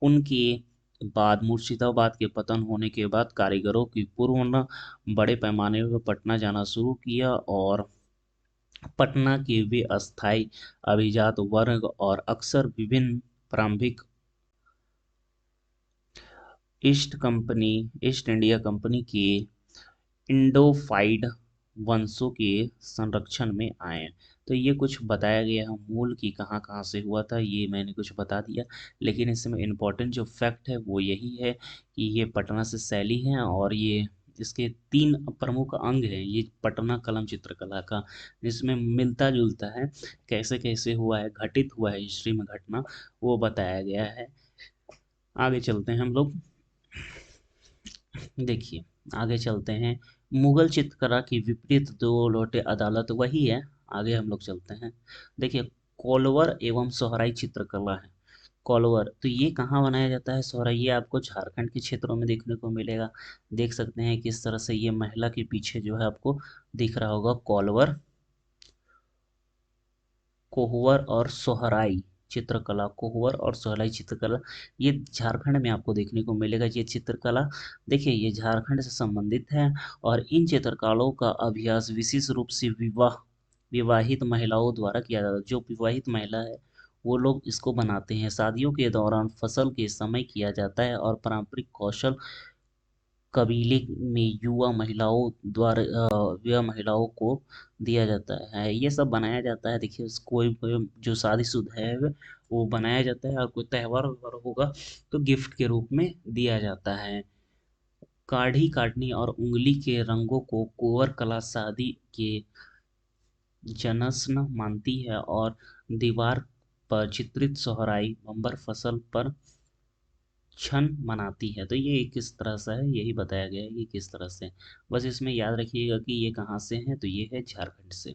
उनके बाद मुर्शिदाबाद के पतन होने के बाद कारीगरों की पूर्ण बड़े पैमाने पर पटना जाना शुरू किया, और पटना के वे अस्थायी अभिजात वर्ग और अक्सर विभिन्न प्रारंभिक ईस्ट इंडिया कंपनी के इंडोफाइड वंशों के संरक्षण में आए। तो ये कुछ बताया गया है मूल की कहाँ कहाँ से हुआ था, ये मैंने कुछ बता दिया। लेकिन इसमें इम्पोर्टेंट जो फैक्ट है वो यही है कि ये पटना से शैली है, और ये इसके 3 प्रमुख अंग हैं ये पटना कलम चित्रकला का, जिसमें मिलता जुलता है कैसे कैसे हुआ है, घटित हुआ है हिस्ट्री में घटना, वो बताया गया है। आगे चलते हैं हम लोग। देखिए, आगे चलते हैं। मुगल चित्रकला की विपरीत दो लोटे अदालत वही है। आगे हम लोग चलते हैं। देखिए, कोलवर एवं सोहराई चित्रकला है। कोलवर तो ये कहाँ बनाया जाता है, सोहराई ये आपको झारखंड के क्षेत्रों में देखने को मिलेगा। देख सकते हैं किस तरह से ये महिला के पीछे जो है आपको दिख रहा होगा कोलवर, कोहवर और सोहराई चित्रकला, कोहवर और सोहराई चित्रकला, ये झारखंड में आपको देखने को मिलेगा। ये चित्रकला देखिए ये झारखंड से संबंधित है, और इन चित्रकलाओं का अभ्यास विशेष रूप से विवाहित महिलाओं द्वारा किया जाता है। जो विवाहित महिला है वो लोग इसको बनाते हैं। शादियों के दौरान फसल के समय किया जाता है, और पारंपरिक कौशल कबीले में युवा महिलाओं को दिया जाता है। ये सब बनाया जाता है। देखिए कोई कोई जो शादीशुदा है वो बनाया जाता है, और कोई त्योहार वगैरह होगा तो गिफ्ट के रूप में दिया जाता है। काढ़ी काटनी और उंगली के रंगों को कोवर कला शादी के जश्न मानती है, और दीवार पर चित्रित सोहराई बम्पर फसल पर क्षण मनाती है। तो ये किस तरह से है यही बताया गया है कि किस तरह से। बस इसमें याद रखिएगा कि ये कहाँ से है, तो ये है झारखंड से।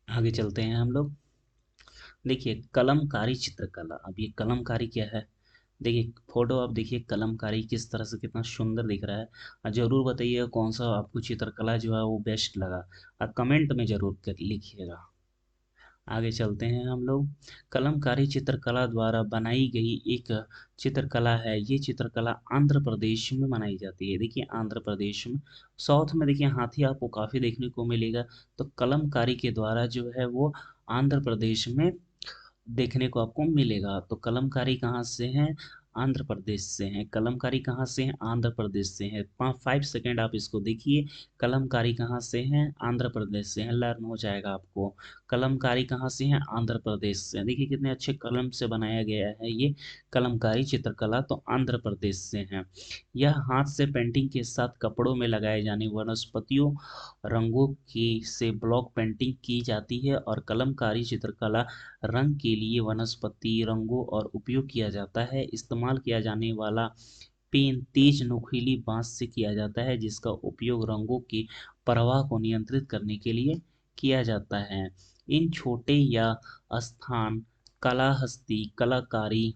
आगे चलते हैं हम लोग। देखिए कलमकारी चित्रकला, अब ये कलमकारी क्या है, देखिए फोटो आप देखिए कलमकारी किस तरह से कितना सुंदर दिख रहा है। और जरूर बताइएगा कौन सा आपको चित्रकला जो है वो बेस्ट लगा, और कमेंट में जरूर कर लिखिएगा। आगे चलते हैं हम लोग। कलमकारी चित्रकला द्वारा बनाई गई एक चित्रकला है। ये चित्रकला आंध्र प्रदेश में बनाई जाती है। देखिए आंध्र प्रदेश में, साउथ में देखिए हाथी आपको काफ़ी देखने को मिलेगा। तो कलमकारी के द्वारा जो है वो आंध्र प्रदेश में देखने को आपको मिलेगा। तो कलमकारी कहाँ से है, आंध्र प्रदेश से है। कलमकारी कहाँ से है, आंध्र प्रदेश से है। 5 सेकंड आप इसको देखिए। कलमकारी कहाँ से है, आंध्र प्रदेश से है। लर्न हो जाएगा आपको। कलमकारी कहाँ से है, आंध्र प्रदेश से। देखिए कितने अच्छे कलम से बनाया गया है ये कलमकारी चित्रकला, तो आंध्र प्रदेश से है। यह हाथ से पेंटिंग के साथ कपड़ों में लगाए जाने वनस्पतियों रंगों की से ब्लॉक पेंटिंग की जाती है, और कलमकारी चित्रकला रंग के लिए वनस्पति रंगों और उपयोग किया जाता है। इस्तेमाल किया जाने वाला पेन तेज नुकीली बांस से किया जाता है, जिसका उपयोग रंगों के प्रवाह को नियंत्रित करने के लिए किया जाता है। इन छोटे या स्थान कलाहस्ती कलाकारी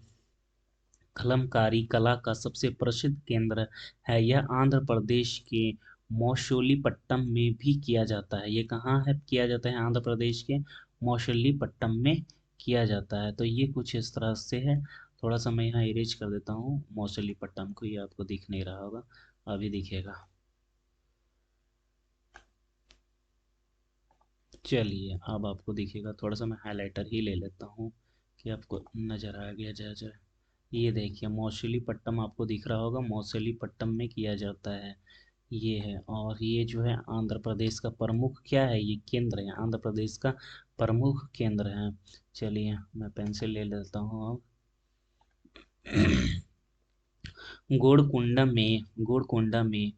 कलमकारी कला का सबसे प्रसिद्ध केंद्र है। यह आंध्र प्रदेश के मौशूलीपट्टम में भी किया जाता है। ये कहाँ है किया जाता है, आंध्र प्रदेश के मौशूलीपट्टम में किया जाता है। तो ये कुछ इस तरह से है। थोड़ा सा मैं यहाँ इरेज कर देता हूँ मौशूलीपट्टम को, ये आपको दिख नहीं रहा होगा, अभी दिखेगा। चलिए अब आपको दिखेगा। थोड़ा सा मैं हाइलाइटर ही ले लेता हूँ कि आपको नज़र आ गया जाए। ये देखिए मौसलीपट्टम आपको दिख रहा होगा, मौसलीपट्टम में किया जाता है। ये है, और ये जो है आंध्र प्रदेश का प्रमुख क्या है, ये केंद्र है, आंध्र प्रदेश का प्रमुख केंद्र है। चलिए मैं पेंसिल ले लेता हूँ अब। गोड़कुंडा में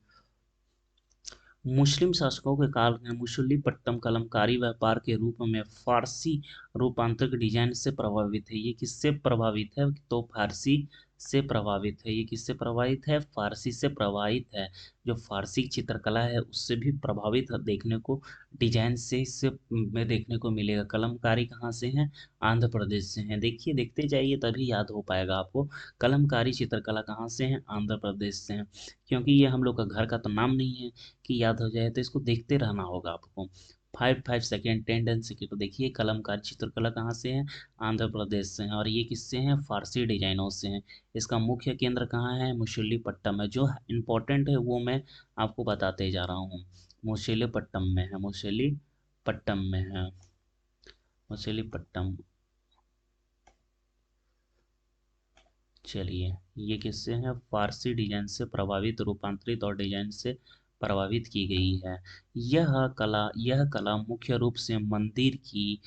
मुस्लिम शासकों के काल में मछलीपट्टनम कलमकारी व्यापार के रूप में फारसी रूपांतरित डिजाइन से प्रभावित है। ये किससे प्रभावित है, तो फारसी से प्रभावित है। ये किससे प्रभावित है? फारसी से प्रभावित है। जो फारसी चित्रकला है उससे भी प्रभावित देखने को, डिजाइन से इससे में देखने को मिलेगा। कलमकारी कहाँ से है? आंध्र प्रदेश से है। देखिए, देखते जाइए तभी याद हो पाएगा आपको। कलमकारी चित्रकला कहाँ से है? आंध्र प्रदेश से है। क्योंकि ये हम लोग का घर का तो नाम नहीं है कि याद हो जाए, तो इसको देखते रहना होगा आपको। 5 5 सेकेंड, 10 10 सेकेंड। तो देखिए, कलमकारी चित्रकला कहाँ से है? आंध्र प्रदेश से है। और ये किससे हैं? फारसी डिजाइनों से हैं। इसका मुख्य केंद्र कहाँ है? मुशुलिपट्टम है। जो इम्पोर्टेंट है वो मैं आपको बताते जा रहा हूँ। मुशुलिपट्टम में है, मुशुलिपट्टम में है, मुशुलिपट्टम। चलिए, ये किससे है? फारसी डिजाइन से प्रभावित, रूपांतरित और डिजाइन से प्रभावित की गई है। यह कला मुख्य रूप से मंदिर की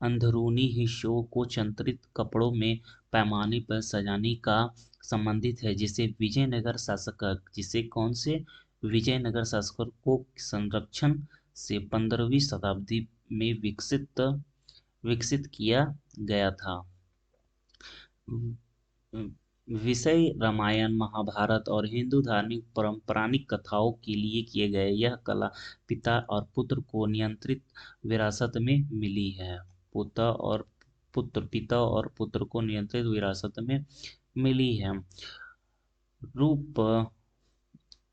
अंदरूनी हिस्सों को चित्रित कपड़ों में पैमाने पर सजाने का संबंधित है, जिसे कौन से विजयनगर शासकों को संरक्षण से 15वीं शताब्दी में विकसित किया गया था। विषय रामायण, महाभारत और हिंदू धार्मिक पौराणिक कथाओं के लिए किए गए। यह कला पिता और पुत्र को नियंत्रित विरासत में मिली है। पिता और पुत्र को नियंत्रित विरासत में मिली है। रूप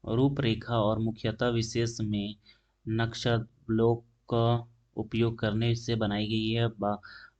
रूपरेखा और मुख्यतः विशेष में नक्शा ब्लॉक का उपयोग करने से बनाई गई है।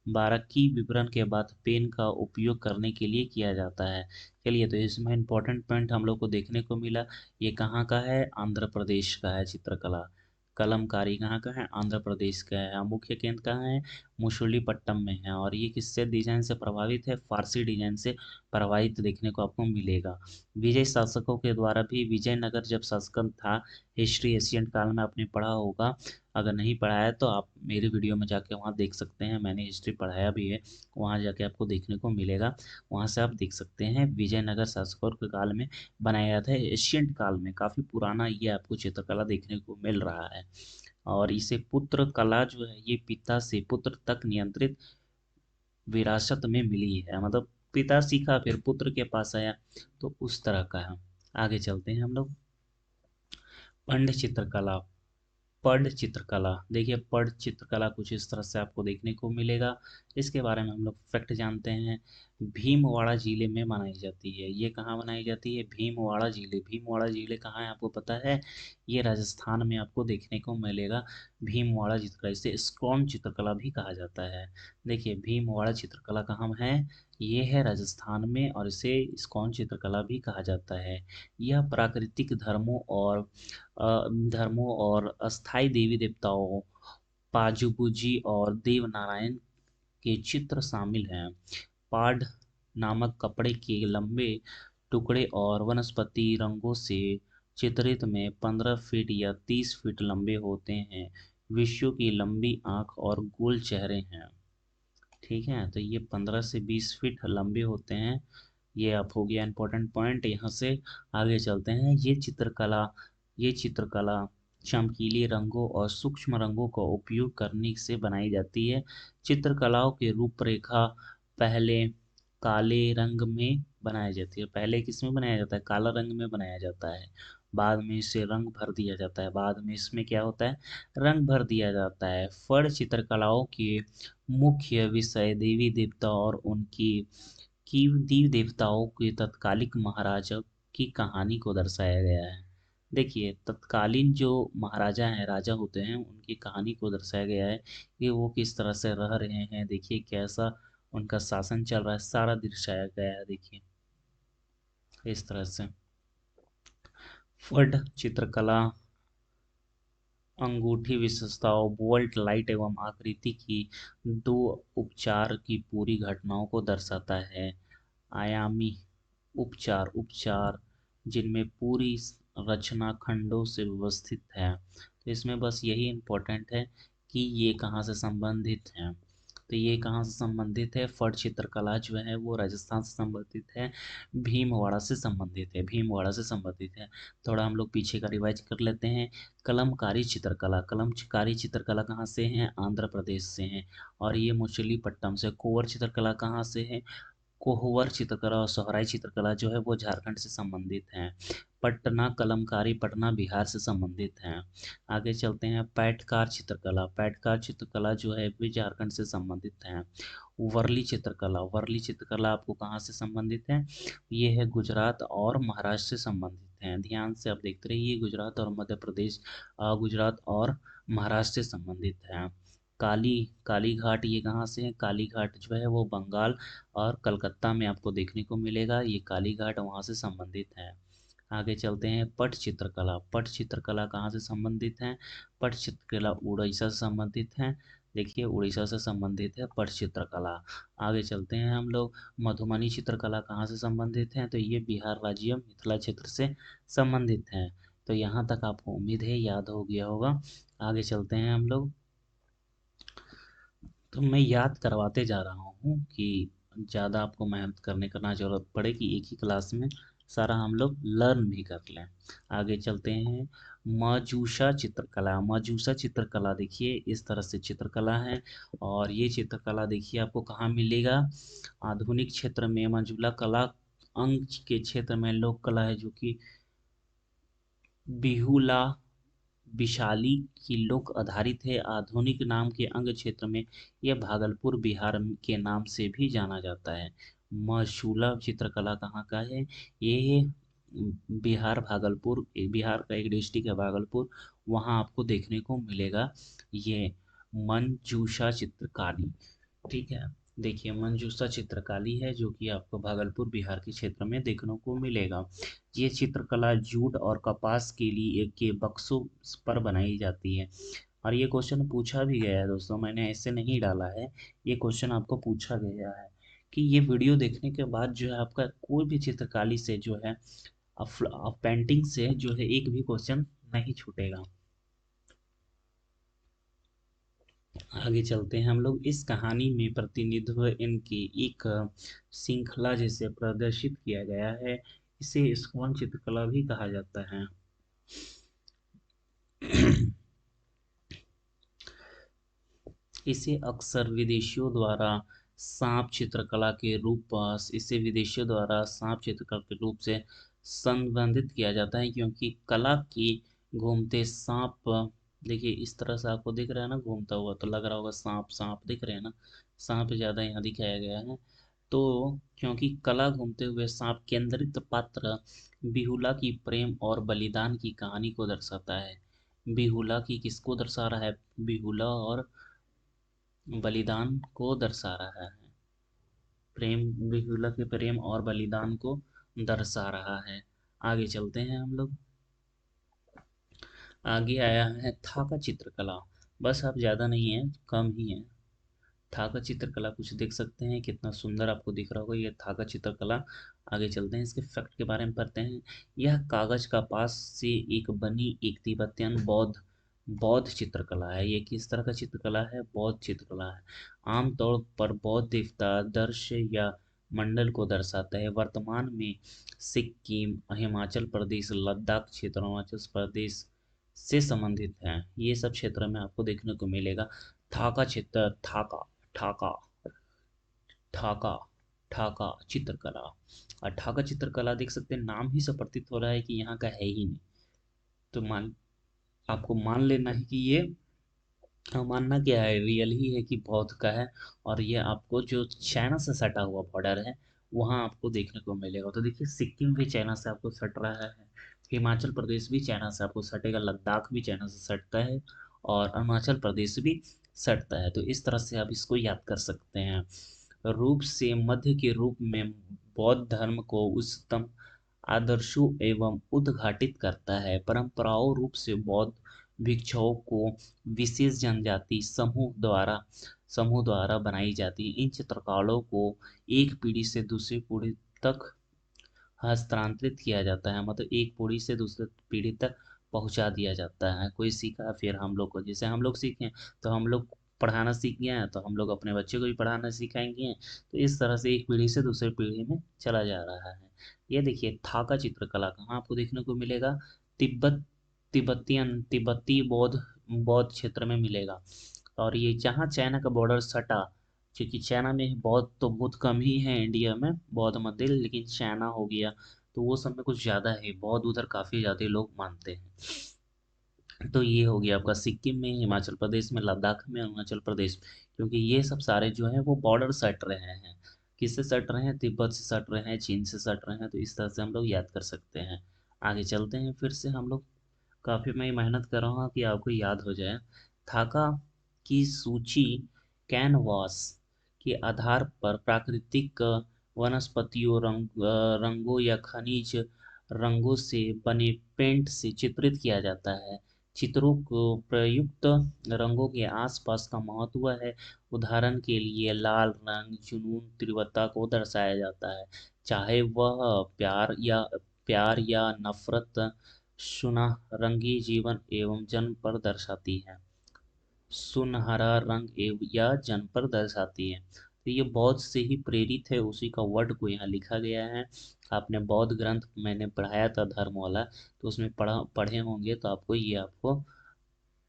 बारीकी विवरण के बाद पेन का उपयोग करने के लिए किया जाता है। चलिए, तो इसमें इम्पोर्टेंट पॉइंट हम लोग को देखने को मिला। ये कहाँ का है? आंध्र प्रदेश का है चित्रकला। कलमकारी कहाँ का है? आंध्र प्रदेश का है। मुख्य केंद्र कहाँ है? मुशुलिपट्टम में है। और ये किससे डिजाइन से प्रभावित है? फारसी डिजाइन से प्रभावित देखने को आपको मिलेगा। विजय शासकों के द्वारा भी, विजयनगर जब शासन था, हिस्ट्री एशियन काल में आपने पढ़ा होगा। अगर नहीं पढ़ा है तो आप मेरे वीडियो में जाके वहाँ देख सकते हैं, मैंने हिस्ट्री पढ़ाया भी है। वहाँ जाके आपको देखने को मिलेगा। वहाँ से आप देख सकते हैं विजयनगर शासकों के काल में बनाया गया था। एशियन काल में काफ़ी पुराना ये आपको चित्रकला देखने को मिल रहा है। और इसे पुत्र कला जो है, ये पिता से पुत्र तक नियंत्रित विरासत में मिली है। मतलब पिता सीखा फिर पुत्र के पास आया, तो उस तरह का है। आगे चलते हैं हम लोग। पंड चित्रकला। पड चित्रकला, देखिए पड चित्रकला कुछ इस तरह से आपको देखने को मिलेगा। इसके बारे में हम लोग फैक्ट जानते हैं। भीमवाड़ा जिले में मनाई जाती है। ये कहाँ मनाई जाती है? भीमवाड़ा जिले। भीमवाड़ा जिले कहाँ है आपको पता है? ये राजस्थान में आपको देखने को मिलेगा। भीमवाड़ा चित्रकला, इसे स्कोन चित्रकला भी कहा जाता है। देखिए, भीमवाड़ा चित्रकला कहाँ है? ये है राजस्थान में, और इसे स्कोन चित्रकला भी कहा जाता है। यह प्राकृतिक धर्मों और अस्थाई देवी देवताओं, पाजुबूजी और देव नारायण के चित्र शामिल हैं। पाढ़ नामक कपड़े के लंबे टुकड़े और वनस्पति रंगों से चित्रित में 15 फीट या 30 फीट लंबे होते हैं। विषयों की लंबी आंख और गोल चेहरे हैं। ठीक है, तो ये 15 से 20 फीट लंबे होते हैं। ये आप हो गया इंपॉर्टेंट पॉइंट। यहाँ से आगे चलते हैं। ये चित्रकला चमकीले रंगों और सूक्ष्म रंगों का उपयोग करने से बनाई जाती है। चित्रकलाओं की रूपरेखा पहले काले रंग में बनाई जाती है। पहले किस में बनाया जाता है? काला रंग में बनाया जाता है। बाद में इसे रंग भर दिया जाता है। बाद में इसमें क्या होता है? रंग भर दिया जाता है। फड़ चित्रकलाओं के मुख्य विषय देवी देवता और उनकी की देवी देवताओं के तत्कालिक महाराजा की कहानी को दर्शाया गया है। देखिए, तत्कालीन जो महाराजा हैं, राजा होते हैं, उनकी कहानी को दर्शाया गया है कि वो किस तरह से रह रहे हैं। देखिए, कैसा उनका शासन चल रहा है, सारा दर्शाया गया है। देखिए, इस तरह से। फड चित्रकला अंगूठी विशेषताओं, बोल्ट, लाइट एवं आकृति की दो उपचार की पूरी घटनाओं को दर्शाता है। आयामी उपचार उपचार जिनमें पूरी रचना खंडों से व्यवस्थित है। तो इसमें बस यही इम्पोर्टेंट है कि ये कहाँ से संबंधित हैं। तो ये कहाँ से संबंधित है? फट चित्रकला जो है वो राजस्थान से संबंधित है। भीमवाड़ा से संबंधित है। भीमवाड़ा से संबंधित है। थोड़ा हम लोग पीछे का रिवाइज कर लेते हैं। कलमकारी चित्रकला कहाँ से है? आंध्र प्रदेश से है। और ये मछलीपट्टम से। कोवर चित्रकला कहाँ से है? कोहबर चित्रकला और सोहराई चित्रकला जो है वो झारखंड से संबंधित हैं। पटना कलमकारी पटना बिहार से संबंधित हैं। आगे चलते हैं, पैटकार चित्रकला, पैटकार चित्रकला जो है भी झारखंड से संबंधित हैं। वर्ली चित्रकला, वर्ली चित्रकला आपको कहाँ से संबंधित है? ये है गुजरात और महाराष्ट्र से संबंधित हैं। ध्यान से आप देखते रहिए, गुजरात और मध्य प्रदेश, गुजरात और महाराष्ट्र से संबंधित हैं। काली काली घाट ये कहाँ से है? काली घाट जो है वो बंगाल और कलकत्ता में आपको देखने को मिलेगा। ये काली घाट वहाँ से संबंधित है। आगे चलते हैं, पट चित्रकला, पट चित्रकला कहाँ से संबंधित है? पट चित्रकला उड़ीसा से संबंधित है। देखिए उड़ीसा से संबंधित है पट चित्रकला। आगे चलते हैं हम लोग, मधुबनी चित्रकला कहाँ से संबंधित है? तो ये बिहार राज्य मिथिला क्षेत्र से संबंधित है। तो यहाँ तक आपको उम्मीद है याद हो गया होगा। आगे चलते हैं हम लोग, तो मैं याद करवाते जा रहा हूँ कि ज़्यादा आपको मेहनत करने का ना ज़रूरत पड़े, कि एक ही क्लास में सारा हम लोग लर्न भी कर लें। आगे चलते हैं, मजूसा चित्रकला, मजूसा चित्रकला देखिए इस तरह से चित्रकला है। और ये चित्रकला देखिए आपको कहाँ मिलेगा? आधुनिक क्षेत्र में मंजूला कला अंग के क्षेत्र में लोक कला है, जो कि बिहुला विशाली की लोक आधारित है। आधुनिक नाम के अंग क्षेत्र में यह भागलपुर बिहार के नाम से भी जाना जाता है। मशूला चित्रकला कहाँ का है? ये बिहार भागलपुर, बिहार का एक डिस्ट्रिक्ट है भागलपुर, वहाँ आपको देखने को मिलेगा ये मंजूषा चित्रकारी। ठीक है, देखिए मंजूषा चित्रकारी है जो कि आपको भागलपुर बिहार के क्षेत्र में देखने को मिलेगा। ये चित्रकला जूट और कपास के लिए के बक्सों पर बनाई जाती है। और ये क्वेश्चन पूछा भी गया है दोस्तों, मैंने ऐसे नहीं डाला है, ये क्वेश्चन आपको पूछा गया है कि ये वीडियो देखने के बाद जो है आपका कोई भी चित्रकारी से जो है पेंटिंग से जो है एक भी क्वेश्चन नहीं छूटेगा। आगे चलते हैं हम लोग, इस कहानी में प्रतिनिधित्व इनकी एक श्रृंखला जैसे प्रदर्शित किया गया है। इसे स्क्वन चित्रकला भी कहा जाता है। इसे अक्सर विदेशियों द्वारा सांप चित्रकला के रूप इसे विदेशियों द्वारा सांप चित्रकला के रूप से संबंधित किया जाता है, क्योंकि कला की घूमते सांप, देखिए इस तरह से आपको दिख रहा है ना घूमता हुआ, तो लग रहा होगा सांप, सांप दिख रहे हैं ना, सांप ज़्यादा यहाँ दिखाया गया है। तो क्योंकि कला घूमते हुए सांप केंद्रित पात्र बिहुला की प्रेम और बलिदान की कहानी को दर्शाता है। बिहुला की किसको दर्शा रहा है? बिहुला और बलिदान को दर्शा रहा है। प्रेम, बिहुला के प्रेम और बलिदान को दर्शा रहा है। आगे चलते हैं हम लोग, आगे आया है थाका चित्रकला। बस अब ज़्यादा नहीं है, कम ही है। थाका चित्रकला कुछ देख सकते हैं, कितना सुंदर आपको दिख रहा होगा ये थाका चित्रकला। आगे चलते हैं, इसके फैक्ट के बारे में पढ़ते हैं। यह कागज का पास से एक बनी एक तिब्बतियन बौद्ध बौद्ध चित्रकला है। ये किस तरह का चित्रकला है? बौद्ध चित्रकला है। आमतौर पर बौद्ध देवता दृश्य या मंडल को दर्शाता है। वर्तमान में सिक्किम, हिमाचल प्रदेश, लद्दाख क्षेत्र, अरुणाचल प्रदेश से संबंधित हैं। ये सब क्षेत्र में आपको देखने को मिलेगा। थाका चित्र, थाका, ठाका, ठाका, ठाका चित्रकला। और ठाका चित्रकला देख सकते हैं, नाम ही से प्रतीत हो रहा है कि यहाँ का है ही नहीं। तो आपको मान लेना है कि ये, मानना क्या है, रियल ही है कि बौद्ध का है। और ये आपको जो चाइना से सटा हुआ बॉर्डर है वहाँ आपको देखने को मिलेगा। तो देखिए सिक्किम भी चाइना से आपको सट रहा है, हिमाचल प्रदेश भी चाइना से आपको सटेगा, लद्दाख भी चाइना से सटता है, और अरुणाचल प्रदेश भी सटता है। तो इस तरह से आप इसको याद कर सकते हैं। रूप से मध्य के रूप में बौद्ध धर्म को उच्चतम आदर्शों एवं उद्घाटित करता है। परंपराओं रूप से बौद्ध भिक्षुओं को विशेष जनजाति समूह द्वारा बनाई जाती है। इन चित्रकारों को एक पीढ़ी से दूसरी पीढ़ी तक हस्तांतरित किया जाता है, मतलब एक पीढ़ी से दूसरी पीढ़ी तक पहुंचा दिया जाता है। कोई सीखा फिर हम लोग को, जैसे हम लोग सीखे तो हम लोग पढ़ाना सीख गए हैं, तो हम लोग अपने बच्चे को भी पढ़ाना सिखाएंगे। तो इस तरह से एक पीढ़ी से दूसरी पीढ़ी में चला जा रहा है। ये देखिए थाका चित्रकला कहाँ आपको देखने को मिलेगा? तिब्बत, तिब्बती बौद्ध बौद्ध क्षेत्र में मिलेगा। और ये जहाँ चाइना का बॉर्डर सटा, क्योंकि चाइना में बहुत तो बहुत कम ही है इंडिया में बौद्ध मंदिर, लेकिन चाइना हो गया तो वो सब में कुछ ज़्यादा है, बौद्ध उधर काफ़ी ज़्यादा लोग मानते हैं। तो ये हो गया आपका सिक्किम में, हिमाचल प्रदेश में, लद्दाख में, अरुणाचल प्रदेश में। क्योंकि ये सब सारे जो हैं वो बॉर्डर सट रहे हैं। किससे सट रहे हैं? तिब्बत से सट रहे हैं, चीन से सट रहे हैं, तो इस तरह से हम लोग याद कर सकते हैं। आगे चलते हैं, फिर से हम लोग काफ़ी मैं मेहनत कर रहा हूँ कि आपको याद हो जाए। थाका की सूची कैनवास के आधार पर प्राकृतिक वनस्पतियों, रंगों या खनिज रंगों से बने पेंट से चित्रित किया जाता है। चित्रों को प्रयुक्त रंगों के आसपास का महत्व है। उदाहरण के लिए लाल रंग जुनून, तीव्रता को दर्शाया जाता है, चाहे वह प्यार या नफरत। सुनहरंगी जीवन एवं जन्म पर दर्शाती है। सुनहरा रंग या जन्म पर दर्शाती है। तो ये बौद्ध से ही प्रेरित है, उसी का वर्ड को यहाँ लिखा गया है। आपने बौद्ध ग्रंथ मैंने पढ़ाया था धर्म वाला, तो उसमें पढ़े होंगे, तो आपको ये आपको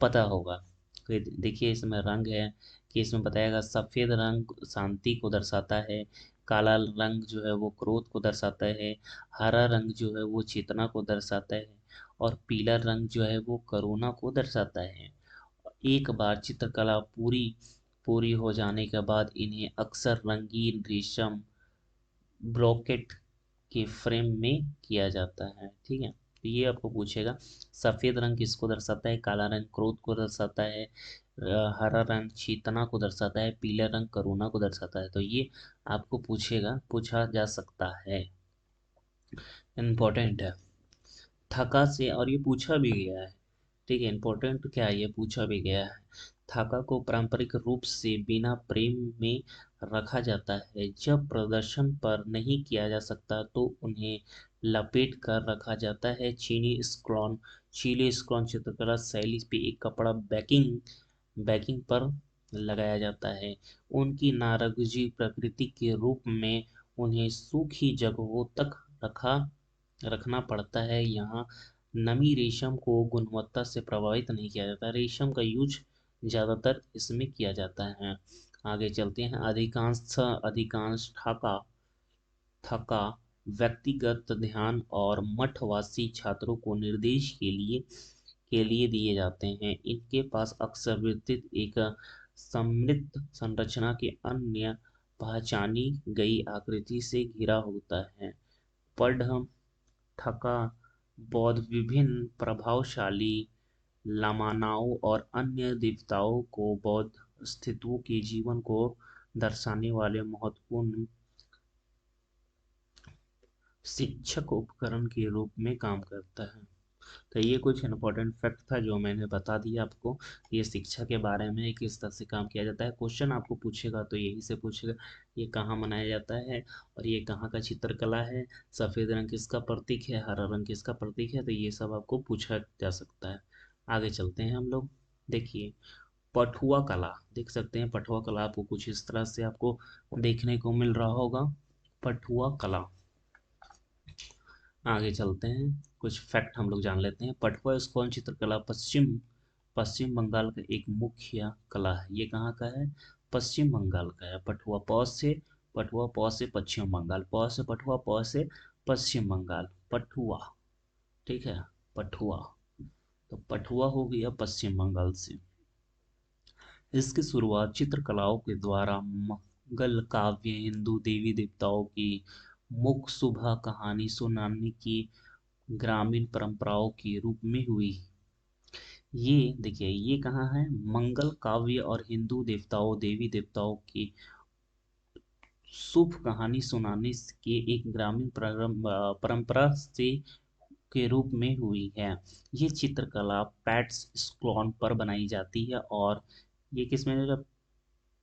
पता होगा। तो देखिए इसमें रंग है कि इसमें बताएगा सफ़ेद रंग शांति को दर्शाता है, काला रंग जो है वो क्रोध को दर्शाता है, हरा रंग जो है वो चेतना को दर्शाता है, और पीला रंग जो है वो करुणा को दर्शाता है। एक बार चित्रकला पूरी पूरी हो जाने के बाद इन्हें अक्सर रंगीन रेशम ब्रोकेट के फ्रेम में किया जाता है। ठीक है, तो ये आपको पूछेगा सफ़ेद रंग किसको दर्शाता है, काला रंग क्रोध को दर्शाता है, हरा रंग चेतना को दर्शाता है, पीला रंग करुणा को दर्शाता है। तो ये आपको पूछा जा सकता है, इम्पोर्टेंट है। थका से, और ये पूछा भी गया है। ठीक है, इम्पोर्टेंट क्या है, ये पूछा भी गया है। थाका को पारंपरिक रूप से बिना प्रेम में रखा जाता है। जब प्रदर्शन पर नहीं किया जा सकता तो उन्हें लपेट कर रखा जाता है। चीली स्क्रॉन चित्रकला शैली पे एक कपड़ा बैकिंग बैकिंग पर लगाया जाता है। उनकी नारंगी प्रकृति के रूप में उन्हें सूखी जगहों तक रखा रखना पड़ता है। यहाँ नमी रेशम को गुणवत्ता से प्रभावित नहीं किया जाता। रेशम का यूज ज़्यादातर इसमें किया जाता है। आगे चलते हैं। अधिकांश ठका थका व्यक्तिगत ध्यान और मठवासी छात्रों को निर्देश के लिए दिए जाते हैं। इनके पास अक्सर विस्तृत एक समृद्ध संरचना के अन्य पहचानी गई आकृति से घिरा होता है। पढ़ थका बौद्ध विभिन्न प्रभावशाली लामानाओं और अन्य देवताओं को बौद्ध स्थितों के जीवन को दर्शाने वाले महत्वपूर्ण शिक्षक उपकरण के रूप में काम करता है। तो ये कुछ इम्पोर्टेंट फैक्ट था जो मैंने बता दिया आपको। ये शिक्षा के बारे में किस तरह से काम किया जाता है। क्वेश्चन आपको पूछेगा तो यही से पूछेगा ये कहाँ मनाया जाता है और ये कहाँ का चित्रकला है, सफ़ेद रंग किसका प्रतीक है, हरा रंग किसका प्रतीक है, तो ये सब आपको पूछा जा सकता है। आगे चलते हैं हम लोग। देखिए पठुआ कला, देख सकते हैं पठुआ कला आपको कुछ इस तरह से आपको देखने को मिल रहा होगा। पठुआ कला, आगे चलते हैं, कुछ फैक्ट हम लोग जान लेते हैं। पटुआ स्कॉन चित्रकला पश्चिम पश्चिम बंगाल का एक मुख्य कला है। ये कहाँ का है? पश्चिम बंगाल का है। पटुआ प से पश्चिम बंगाल, प से पटुआ, प से पश्चिम बंगाल, पटुआ। ठीक है, पटुआ। तो पटुआ हो गया पश्चिम बंगाल से। इसकी शुरुआत चित्रकलाओं के द्वारा मंगल काव्य, हिंदू देवी देवताओं की मुख शुभा कहानी सुनाने की ग्रामीण परंपराओं के रूप में हुई। ये देखिए ये कहाँ है? मंगल काव्य और हिंदू देवताओं देवी देवताओं की शुभ कहानी सुनाने के एक ग्रामीण परंपरा से के रूप में हुई है। ये चित्रकला पैट्स स्क्लॉन पर बनाई जाती है, और ये किसमें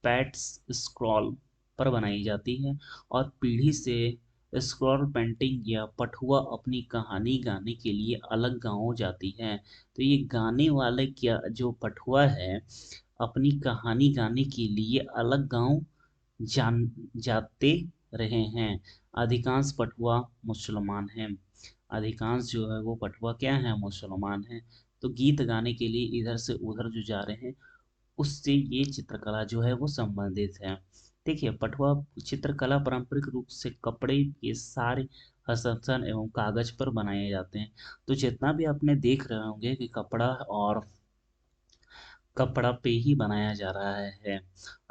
पैट्स स्क्रॉल पर बनाई जाती है, और पीढ़ी से स्क्रॉल पेंटिंग या पठुआ अपनी कहानी गाने के लिए अलग गाँव जाती है। तो ये गाने वाले क्या जो पठुआ है अपनी कहानी गाने के लिए अलग गाँव जान जाते रहे हैं। अधिकांश पठुआ मुसलमान हैं। अधिकांश जो है वो पठुआ क्या है? मुसलमान हैं। तो गीत गाने के लिए इधर से उधर जो जा रहे हैं, उससे ये चित्रकला जो है वो संबंधित है। देखिए, पटुआ चित्रकला पारंपरिक रूप से कपड़े के सारे हस्ताक्षर एवं कागज पर बनाए जाते हैं। तो जितना भी आपने देख रहे होंगे कि कपड़ा और कपड़ा पे ही बनाया जा रहा है।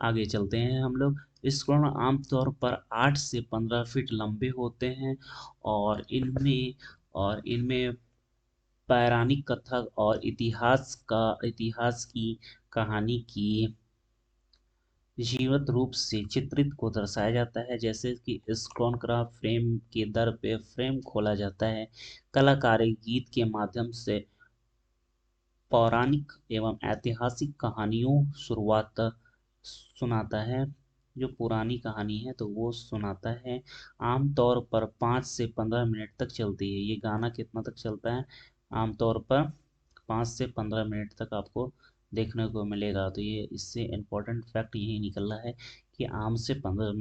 आगे चलते हैं हम लोग। स्क्रोल आमतौर पर 8 से 15 फीट लंबे होते हैं और इनमें पौराणिक कथा और इतिहास की कहानी की जीवंत रूप से चित्रित को दर्शाया जाता है, जैसे कि स्क्रोन क्राफ्ट फ्रेम के दर पे फ्रेम खोला जाता है। कलाकारी गीत के माध्यम से पौराणिक एवं ऐतिहासिक कहानियों शुरुआत सुनाता है। जो पुरानी कहानी है तो वो सुनाता है। आमतौर पर 5 से 15 मिनट तक चलती है। ये गाना कितना तक चलता है? आमतौर पर 5 से 15 मिनट तक आपको देखने को मिलेगा। तो ये इससे इम्पोर्टेंट फैक्ट यही निकल रहा है कि 5 से 15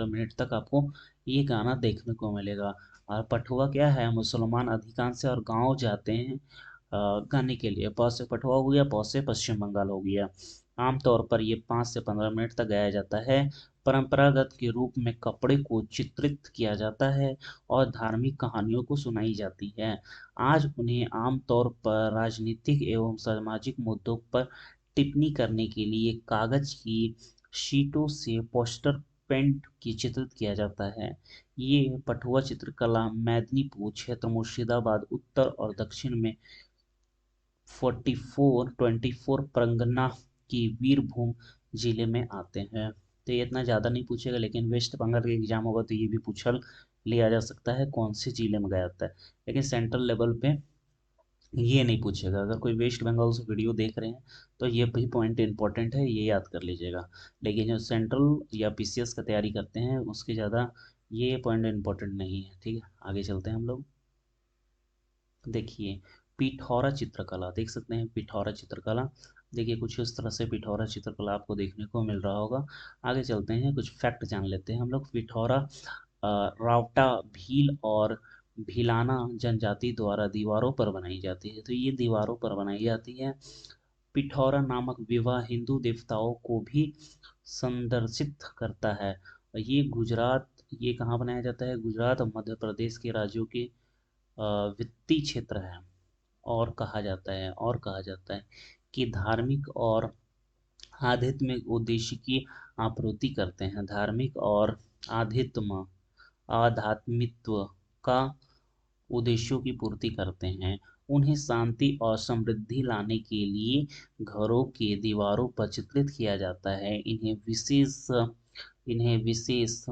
मिनट तक आपको ये गाना देखने को मिलेगा। और पठुआ क्या है? मुसलमान अधिकांश और गांव जाते हैं गाने के लिए। प से पटुआ हो गया, प से पश्चिम बंगाल हो गया। आमतौर पर ये 5 से 15 मिनट तक गाया जाता है। परंपरागत के रूप में कपड़े को चित्रित किया जाता है और धार्मिक कहानियों को सुनाई जाती है। आज उन्हें आमतौर पर राजनीतिक एवं सामाजिक मुद्दों पर टिप्पणी करने के लिए कागज की शीटों से पोस्टर पेंट की चित्रित किया जाता है। ये पटुआ चित्रकला मेदिनीपुर क्षेत्र, मुर्शिदाबाद, उत्तर और दक्षिण में 24 परगना की वीरभूम जिले में आते हैं। तो ये इतना ज़्यादा नहीं पूछेगा, लेकिन वेस्ट बंगाल का एग्जाम होगा तो ये भी पूछल लिया जा सकता है कौन से जिले में गया जाता है। लेकिन सेंट्रल लेवल पे ये नहीं पूछेगा। अगर कोई वेस्ट बंगाल से वीडियो देख रहे हैं तो ये भी पॉइंट इंपॉर्टेंट है, ये याद कर लीजिएगा। लेकिन जो सेंट्रल या पीसीएस का तैयारी करते हैं उसके ज़्यादा ये पॉइंट इंपॉर्टेंट नहीं है। ठीक है, आगे चलते हैं हम लोग। देखिए, पिथौरा चित्रकला देख सकते हैं। पिथौरा चित्रकला देखिए कुछ इस तरह से पिथौरा चित्रकला आपको देखने को मिल रहा होगा। आगे चलते हैं, कुछ फैक्ट जान लेते हैं हम लोग। पिथौरा रावटा, भील और भीलाना जनजाति द्वारा दीवारों पर बनाई जाती है। तो ये दीवारों पर बनाई जाती है। पिथौरा नामक विवाह हिंदू देवताओं को भी संदर्शित करता है। और ये कहाँ बनाया जाता है? गुजरात और मध्य प्रदेश के राज्यों के वित्तीय क्षेत्र है। और कहा जाता है कि धार्मिक और आध्यात्मिक उद्देश्य की आपूर्ति करते हैं। धार्मिक और आध्यात्म आध्यात्मित्व का उद्देश्यों की पूर्ति करते हैं। उन्हें शांति और समृद्धि लाने के लिए घरों के दीवारों पर चित्रित किया जाता है। इन्हें विशेष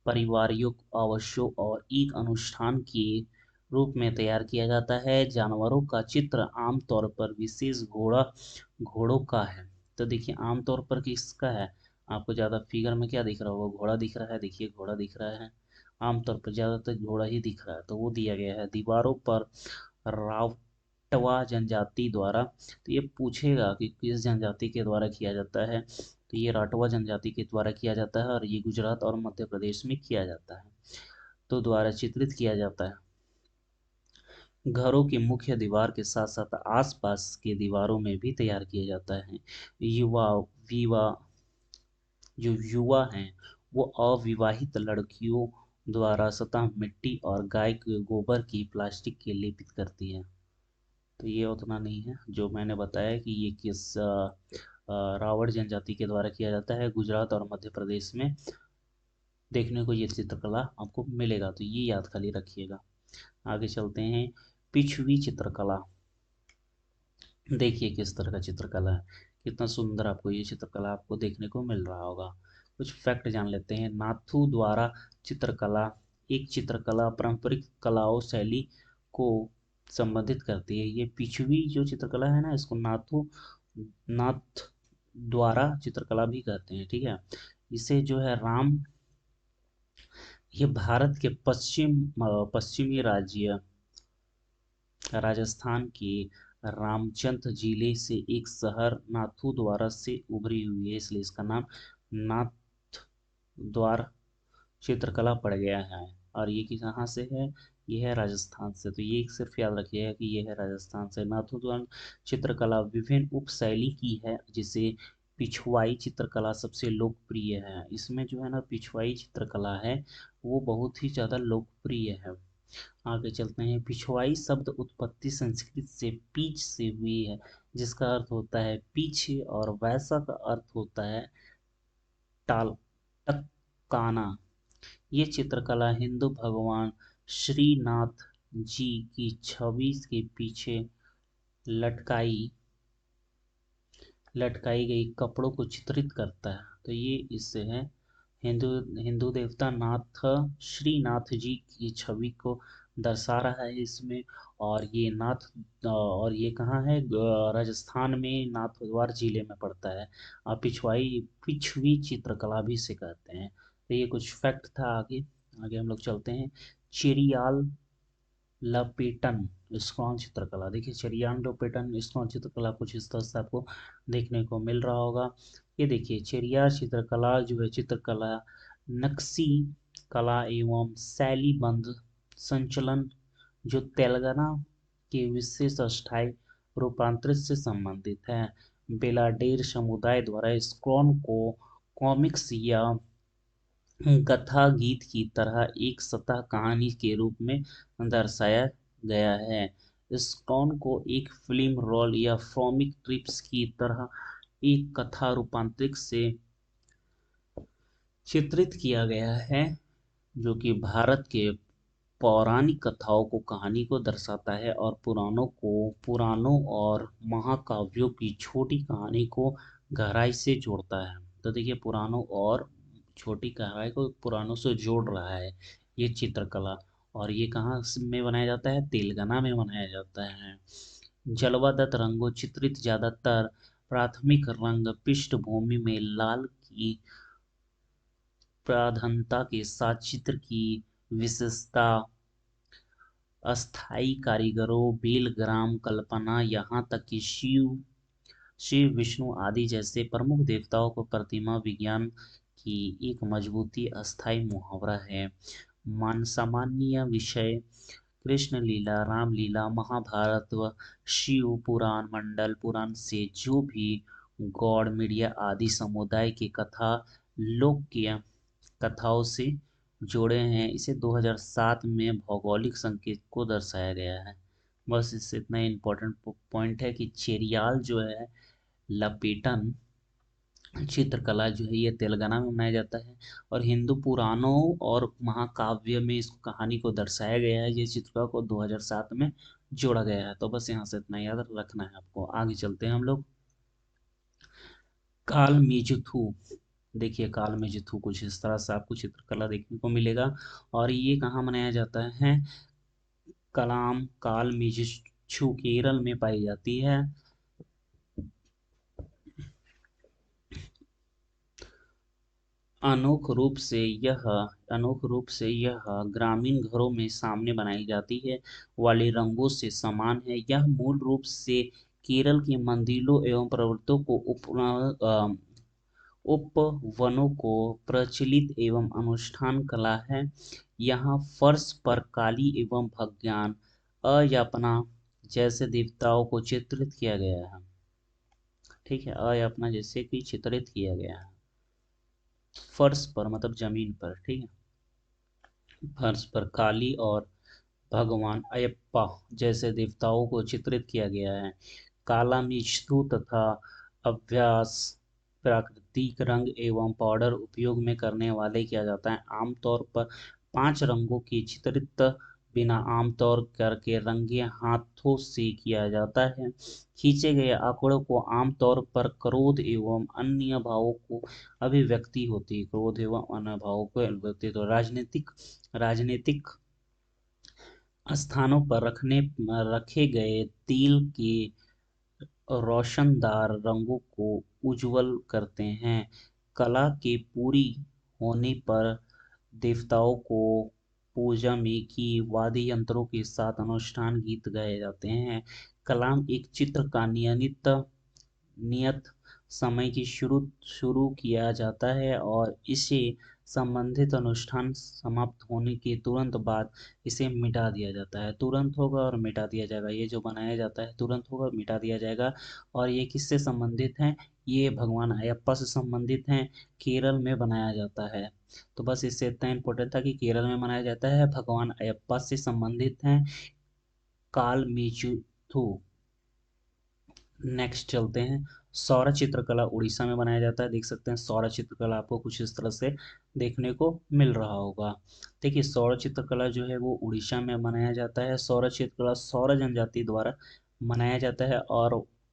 पारिवारिक आवश्यों और एक अनुष्ठान के रूप में तैयार किया जाता है। जानवरों का चित्र आमतौर पर विशेष घोड़ों का है। तो देखिए आमतौर पर किसका है? आपको ज़्यादा फिगर में क्या दिख रहा होगा? घोड़ा दिख रहा है। देखिए घोड़ा दिख रहा है। आमतौर पर ज़्यादातर घोड़ा ही दिख रहा है, तो वो दिया गया है। दीवारों पर रावटवा जनजाति द्वारा, तो ये पूछेगा कि किस जनजाति के द्वारा किया जाता है। तो ये राठवा जनजाति के द्वारा किया जाता है और ये गुजरात और मध्य प्रदेश में किया जाता है। तो द्वारा चित्रित किया जाता है। घरों की मुख्य दीवार के साथ साथ आसपास के दीवारों में भी तैयार किया जाता है। युवा विवाह जो युवा हैं वो अविवाहित लड़कियों द्वारा सतह मिट्टी और गाय के गोबर की प्लास्टिक के लेपित करती है। तो ये उतना नहीं है जो मैंने बताया कि ये किस रावण जनजाति के द्वारा किया जाता है। गुजरात और मध्य प्रदेश में देखने को ये चित्रकला आपको मिलेगा, तो ये याद खाली रखिएगा। आगे चलते हैं। पिछवी चित्रकला देखिए किस तरह का चित्रकला है। कितना सुंदर आपको ये चित्रकला आपको देखने को मिल रहा होगा। कुछ फैक्ट जान लेते हैं। नाथू द्वारा चित्रकला एक चित्रकला पारंपरिक कलाओं शैली को संबंधित करती है। ये पिछवी जो चित्रकला है ना, इसको नाथ द्वारा चित्रकला भी कहते हैं। ठीक है, इसे जो है ये भारत के पश्चिमी राज्य राजस्थान के रामचंद्र जिले से एक शहर नाथू द्वारा से उभरी हुई है, इसलिए इसका नाम नाथ द्वार चित्रकला पड़ गया है। और ये कि कहाँ से है? ये है राजस्थान से। तो ये सिर्फ याद रखिएगा कि ये है राजस्थान से। नाथू द्वार चित्रकला विभिन्न उप शैली की है, जिसे पिछवाई चित्रकला सबसे लोकप्रिय है। इसमें जो है ना पिछवाई चित्रकला है वो बहुत ही ज़्यादा लोकप्रिय है। आगे चलते हैं। पिछवाई शब्द उत्पत्ति संस्कृत से पीछ से हुई है, जिसका अर्थ होता है पीछे, और वैसा का अर्थ होता है टाल टपकाना। ये चित्रकला हिंदू भगवान श्रीनाथ जी की छवि के पीछे लटकाई लटकाई गई कपड़ों को चित्रित करता है। तो ये इससे है हिंदू हिंदू देवता नाथ श्रीनाथ जी की छवि को दर्शा रहा है इसमें। और ये कहाँ है? राजस्थान में नाथद्वार जिले में पड़ता है। और पिछवी चित्रकला भी इसे कहते हैं। तो ये कुछ फैक्ट था। आगे आगे हम लोग चलते हैं। चेरियाल लपेटन स्क्रॉन चित्रकला। देखिए चेरियान लपेटन स्क्रॉन चित्रकला कुछ इस तरह से आपको देखने को मिल रहा होगा। ये देखिए चेरिया चित्रकला जो है चित्रकला नक्शी कला एवं शैलीबंद संचलन जो तेलंगाना के विशेष अस्थायी रूपांतरित से संबंधित है। बेलाडेर समुदाय द्वारा स्क्रॉन को कॉमिक्स या कथा गीत की तरह एक सतह कहानी के रूप में दर्शाया गया है। स्टोन को एक फिल्म रोल या कॉमिक ट्रिप्स की तरह एक कथा रूपांतरित से चित्रित किया गया है, जो कि भारत के पौराणिक कथाओं को कहानी को दर्शाता है और पुराणों और महाकाव्यों की छोटी कहानी को गहराई से जोड़ता है। तो देखिए पुराणों और छोटी कहानी को पुराणों से जोड़ रहा है ये चित्रकला। और ये कहाँ में बनाया जाता है? तेलंगाना में बनाया जाता है। जलवादत्त रंगों चित्रित ज्यादातर प्राथमिक रंग पृष्ठभूमि में लाल की प्रधानता के साथ चित्र की विशेषता अस्थाई कारीगरों बेलग्राम कल्पना यहाँ तक कि शिव विष्णु आदि जैसे प्रमुख देवताओं को प्रतिमा विज्ञान की एक मजबूती अस्थाई मुहावरा है। मान सामान्य विषय कृष्ण लीला रामलीला महाभारत व शिव पुराण मंडल पुराण से जो भी गौड़ मीडिया आदि समुदाय की कथा लोक कथाओं से जोड़े हैं। इसे 2007 में भौगोलिक संकेत को दर्शाया गया है। बस इससे इतना इम्पोर्टेंट पॉइंट है कि चेरियाल जो है लपेटन चित्रकला जो है ये तेलंगाना में मनाया जाता है। और हिंदू पुराणों और महाकाव्य में इस कहानी को दर्शाया गया है। ये चित्रकला को 2007 में जोड़ा गया है। तो बस यहाँ से इतना याद रखना है आपको। आगे चलते हैं हम लोग। काल मेजुथु। देखिए काल मेजुथु कुछ इस तरह से आपको चित्रकला देखने को मिलेगा। और ये कहाँ मनाया जाता है? काल मेजुथु केरल में पाई जाती है। अनोख रूप से यह ग्रामीण घरों में सामने बनाई जाती है वाले रंगों से समान है। यह मूल रूप से केरल के मंदिरों एवं पर्वतों को उपवनों को प्रचलित एवं अनुष्ठान कला है। यहाँ फर्श पर काली एवं भगवान अयपना जैसे देवताओं को चित्रित किया गया है। ठीक है, अयपना जैसे कि चित्रित किया गया है फर्श पर, मतलब जमीन पर। ठीक है, फर्श पर काली और भगवान अयप्पा जैसे देवताओं को चित्रित किया गया है। काला मिश्रु तथा अभ्यास प्राकृतिक रंग एवं पाउडर उपयोग में करने वाले किया जाता है। आमतौर पर 5 रंगों की चित्रित बिना आमतौर करके रंगे हाथों से किया जाता है। खींचे गए आंकड़ों को आमतौर पर क्रोध एवं अन्य भावों को अभिव्यक्ति होती है। क्रोध एवं अन्य भावों को अभिव्यक्ति तो राजनीतिक स्थानों पर रखे गए तिल के रोशनदार रंगों को उज्ज्वल करते हैं। कला के पूरी होने पर देवताओं को पूजा में की वाद्य यंत्रों के साथ अनुष्ठान गीत गाए जाते हैं। कलाम एक चित्र का नियत समय की शुरू किया जाता है और इसे संबंधित अनुष्ठान समाप्त होने के तुरंत बाद इसे मिटा दिया जाता है। तुरंत होगा और मिटा दिया जाएगा। ये जो बनाया जाता है तुरंत होगा, मिटा दिया जाएगा। और ये किससे संबंधित है? ये भगवान अयप्पा से संबंधित हैं, केरल में बनाया जाता है। तो बस इससे इतना इम्पोर्टेंट था कि केरल में मनाया जाता है, भगवान अयप्पा से संबंधित हैं, काल मेचुथु। नेक्स्ट चलते हैं, सौर चित्रकला उड़ीसा में बनाया जाता है। देख सकते हैं सौर चित्रकला आपको कुछ इस तरह से देखने को मिल रहा होगा। देखिए सौर चित्रकला जो है वो उड़ीसा में मनाया जाता है। सौर चित्रकला सौर जनजाति द्वारा मनाया जाता है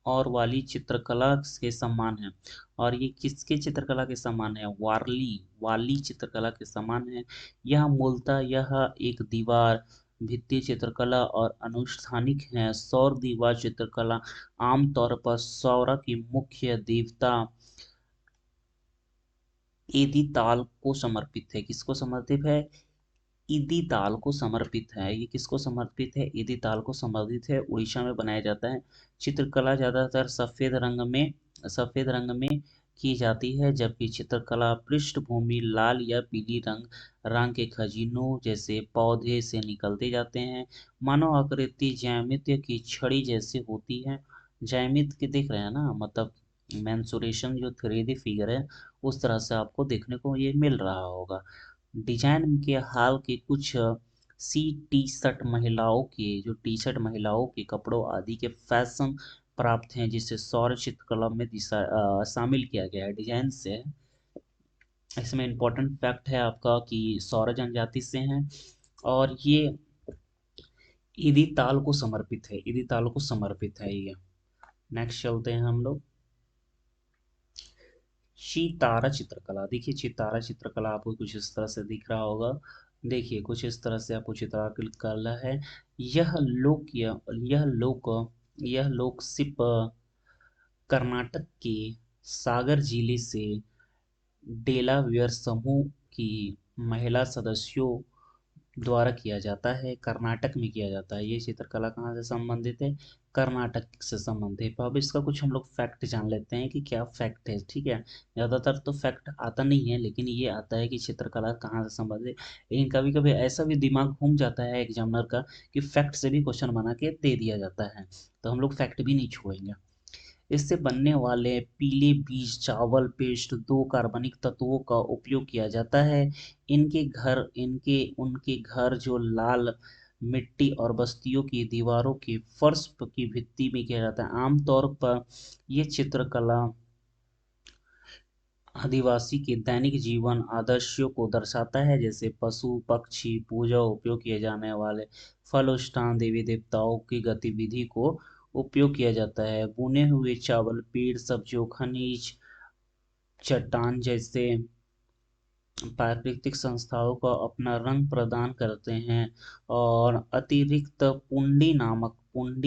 और वाली चित्रकला के समान है। और ये किसके चित्रकला के समान है? वारली वाली चित्रकला के समान है। यह मूलतः यह एक दीवार भित्ति चित्रकला और अनुष्ठानिक है। सौर दीवार चित्रकला आमतौर पर सौर की मुख्य देवता एदिताल को समर्पित है। किसको समर्पित है? ईदीताल को समर्पित है। ये किसको समर्पित है? ईदीताल को समर्पित है। उड़ीसा में बनाया जाता है। चित्रकला ज्यादातर सफेद रंग में की जाती है, जबकि चित्रकला पृष्ठभूमि लाल या पीली रंग के खजिनों जैसे पौधे से निकलते जाते हैं। मानव आकृति ज्यामिति की छड़ी जैसे होती है। ज्यामिति के देख रहे हैं ना, मतलब मेंसुरेशन जो 3D फिगर है उस तरह से आपको देखने को ये मिल रहा होगा। डिजाइन के हाल के कुछ सी टी शर्ट महिलाओं के जो टी शर्ट महिलाओं के कपड़ों आदि के फैशन प्राप्त हैं, जिसे सौर चित्रकला में शामिल किया गया है डिजाइन से। इसमें इम्पोर्टेंट फैक्ट है आपका कि सौर जनजाति से हैं और ये ईदी ताल को समर्पित है। ईदी ताल को समर्पित है ये। नेक्स्ट चलते हैं हम लोग, चितारा चित्रकला। देखिए चितारा चित्रकला आपको कुछ इस तरह से दिख रहा होगा। देखिए कुछ इस तरह से आपको चितारा कला है। यह लोक यह लोक यह लोक सिप कर्नाटक के सागर जिले से डेलावेयर समूह की महिला सदस्यों द्वारा किया जाता है। कर्नाटक में किया जाता है। ये चित्रकला कहाँ से संबंधित है? कर्नाटक से संबंधित है। तो अब इसका कुछ हम लोग फैक्ट जान लेते हैं कि क्या फैक्ट है। ठीक है, ज़्यादातर तो फैक्ट आता नहीं है, लेकिन ये आता है कि चित्रकला कहाँ से संबंधित है। लेकिन कभी कभी ऐसा भी दिमाग घूम जाता है एग्जामिनर का कि फैक्ट से भी क्वेश्चन बना के दे दिया जाता है, तो हम लोग फैक्ट भी नहीं छोड़ेंगे। इससे बनने वाले पीले बीज चावल पेस्ट दो कार्बनिक तत्वों का उपयोग किया जाता है। उनके घर जो लाल मिट्टी और बस्तियों की दीवारों के फर्श की भित्ति में किया जाता है। आमतौर पर ये चित्रकला आदिवासी के दैनिक जीवन आदर्शों को दर्शाता है, जैसे पशु पक्षी पूजा उपयोग किए जाने वाले फल अनुष्ठान देवी देवताओं की गतिविधि को उपयोग किया जाता है। बुने हुए चावल पेड़ सब्जियों खनिज चट्टान जैसे प्राकृतिक संस्थाओं को अपना रंग प्रदान करते हैं। और अतिरिक्त पुंडी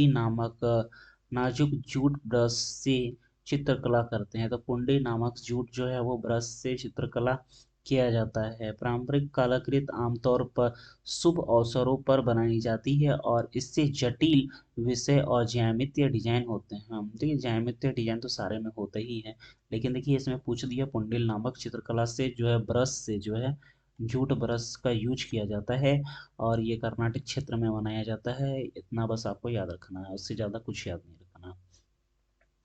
नामक नाजुक जूट ब्रश से चित्रकला करते हैं। तो पुंडी नामक जूट जो है वो ब्रश से चित्रकला किया जाता है। पारंपरिक कलाकृति आमतौर पर शुभ अवसरों पर बनाई जाती है और इससे जटिल विषय और ज्यामितीय डिजाइन होते हैं। देखिए ज्यामितीय डिजाइन तो सारे में होते ही हैं, लेकिन देखिए इसमें पूछ दिया पुंडिल नामक चित्रकला से जो है ब्रश से जो है जूट ब्रश का यूज किया जाता है और ये कर्नाटक क्षेत्र में मनाया जाता है। इतना बस आपको याद रखना है, उससे ज़्यादा कुछ याद नहीं रखना।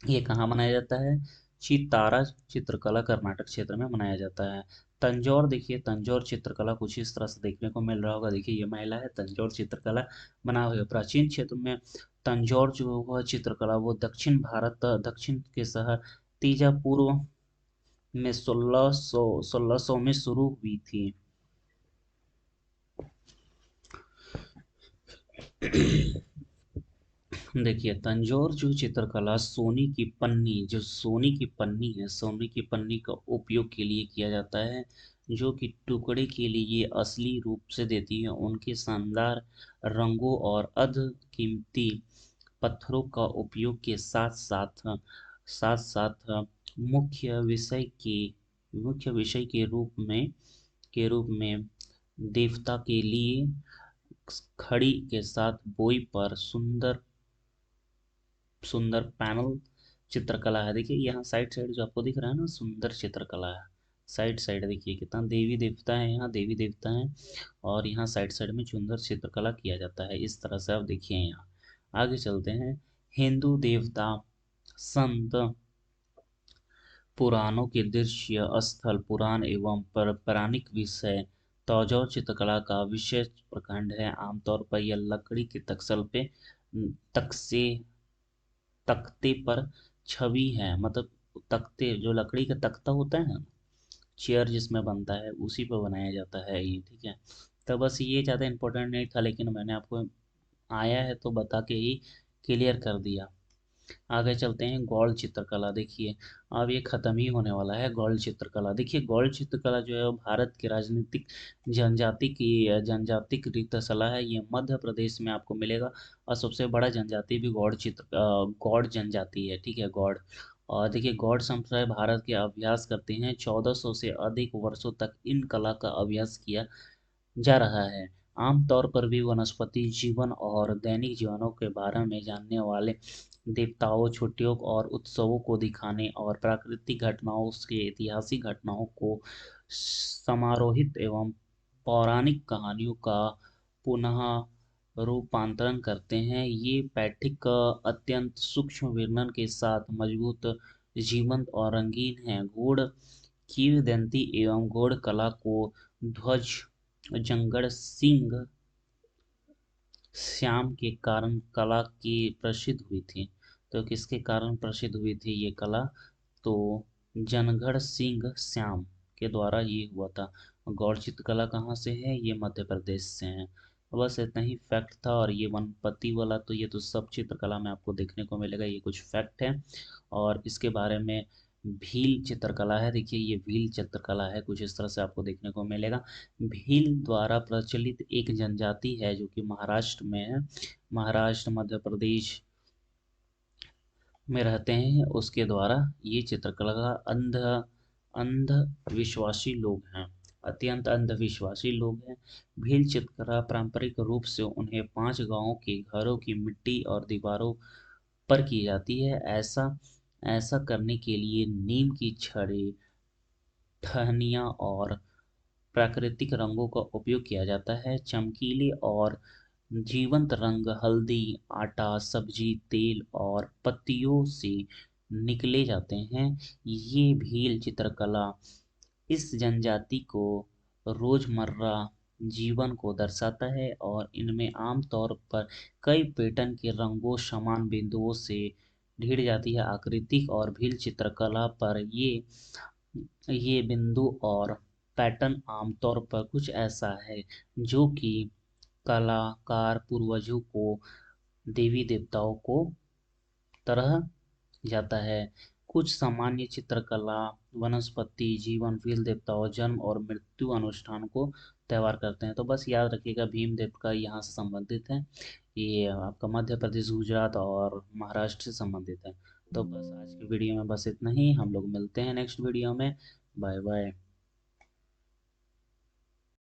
ये कहाँ मनाया जाता है? चितारा चित्रकला कर्नाटक क्षेत्र में मनाया जाता है। तंजौर, देखिए तंजौर चित्रकला कुछ इस तरह से देखने को मिल रहा होगा। देखिए ये महिला है, तंजौर चित्रकला बना हुआ है। प्राचीन क्षेत्र में तंजौर जो वह चित्रकला वो दक्षिण के शहर तीजापुर में 1600 में शुरू हुई थी। देखिए तंजौर जो चित्रकला सोने की पन्नी का उपयोग के लिए किया जाता है, जो कि टुकड़े के लिए असली रूप से देती है। उनके शानदार रंगों और कीमती पत्थरों का उपयोग के साथ साथ मुख्य विषय के रूप में देवता के लिए खड़ी के साथ बोई पर सुंदर सुंदर पैनल चित्रकला है। देखिए यहाँ साइड साइड जो आपको दिख रहा है ना, सुंदर चित्रकला है। साइड साइड देखिए कितना देवी देवता है, यहाँ देवी देवता है और यहाँ साइड साइड में सुंदर चित्रकला किया जाता है। इस तरह से आप देखिए। यहाँ आगे चलते हैं, हिंदू देवता संत पुराणों के दृश्य स्थल पुराण एवं पौराणिक विषय तंजौर चित्रकला का विशेष प्रखंड है। आमतौर पर यह लकड़ी के तक्षल पे तख्ते तख्ते पर छवि है, मतलब तख्ते जो लकड़ी का तख्ता होता है ना, चेयर जिसमें बनता है उसी पर बनाया जाता है ये, ठीक है। तो बस ये ज़्यादा इम्पोर्टेंट नहीं था, लेकिन मैंने आपको आया है तो बता के ही क्लियर कर दिया। आगे चलते हैं गौड़ चित्रकला। देखिए अब ये खत्म ही होने वाला है। गौड़ चित्रकला, देखिए गौड़ चित्रकला जो है वो भारत के राजनीतिक जनजाति की रीतसला है। ये मध्य प्रदेश में आपको मिलेगा और सबसे बड़ा जनजाति भी गौड़ जनजाति है, ठीक है, गौड़। और देखिए गौड़ संप्रदाय भारत के अभ्यास करते हैं। 1400 से अधिक वर्षों तक इन कला का अभ्यास किया जा रहा है। आम तौर पर भी वनस्पति जीवन और दैनिक जीवनों के बारे में जानने वाले देवताओं, छुट्टियों और उत्सवों को दिखाने और प्राकृतिक घटनाओं के ऐतिहासिक घटनाओं को समारोहित एवं पौराणिक कहानियों का पुनः रूपांतरण करते हैं। ये पैठिक अत्यंत सूक्ष्म वर्णन के साथ मजबूत, जीवंत और रंगीन है। गूढ़ किंवदंती एवं गौड़ कला को ध्वज जंगड़ सिंह श्याम के कारण कला की प्रसिद्ध हुई थी। तो किसके कारण प्रसिद्ध हुई थी ये कला? तो जनगढ़ सिंह श्याम के द्वारा ये हुआ था। गौड़ चित्रकला कहाँ से है? ये मध्य प्रदेश से है। तो बस इतना ही फैक्ट था। और ये वनपति वाला तो ये तो सब चित्रकला में आपको देखने को मिलेगा, ये कुछ फैक्ट है। और इसके बारे में भील चित्रकला है। देखिए ये भील चित्रकला है, कुछ इस तरह से आपको देखने को मिलेगा। भील द्वारा प्रचलित एक जनजाति है जो कि महाराष्ट्र में है। महाराष्ट्र, मध्य प्रदेश में रहते हैं। उसके द्वारा ये चित्रकला का अंधविश्वासी लोग हैं, अत्यंत अंधविश्वासी लोग हैं। भील चित्रकला पारंपरिक रूप से उन्हें 5 गांवों के घरों की मिट्टी और दीवारों पर की जाती है। ऐसा ऐसा करने के लिए नीम की छड़ें, टहनियाँ और प्राकृतिक रंगों का उपयोग किया जाता है। चमकीले और जीवंत रंग हल्दी, आटा, सब्जी, तेल और पत्तियों से निकले जाते हैं। ये भील चित्रकला इस जनजाति को रोजमर्रा जीवन को दर्शाता है और इनमें आमतौर पर कई पैटर्न के रंगों, समान बिंदुओं से ढीठ जाती है आकृति। और भील चित्रकला पर ये बिंदु और पैटर्न आमतौर पर कुछ ऐसा है जो कि कलाकार पूर्वजों को देवी देवताओं को तरह जाता है। कुछ सामान्य चित्रकला वनस्पति जीवन, भील देवताओं जन्म और मृत्यु अनुष्ठान को त्योहार करते हैं। तो बस याद रखिएगा भीम देव का यहाँ से संबंधित है। ये आपका मध्य प्रदेश, गुजरात और महाराष्ट्र से संबंधित है। तो बस आज की वीडियो में बस इतना ही। हम लोग मिलते हैं नेक्स्ट वीडियो में। Bye bye.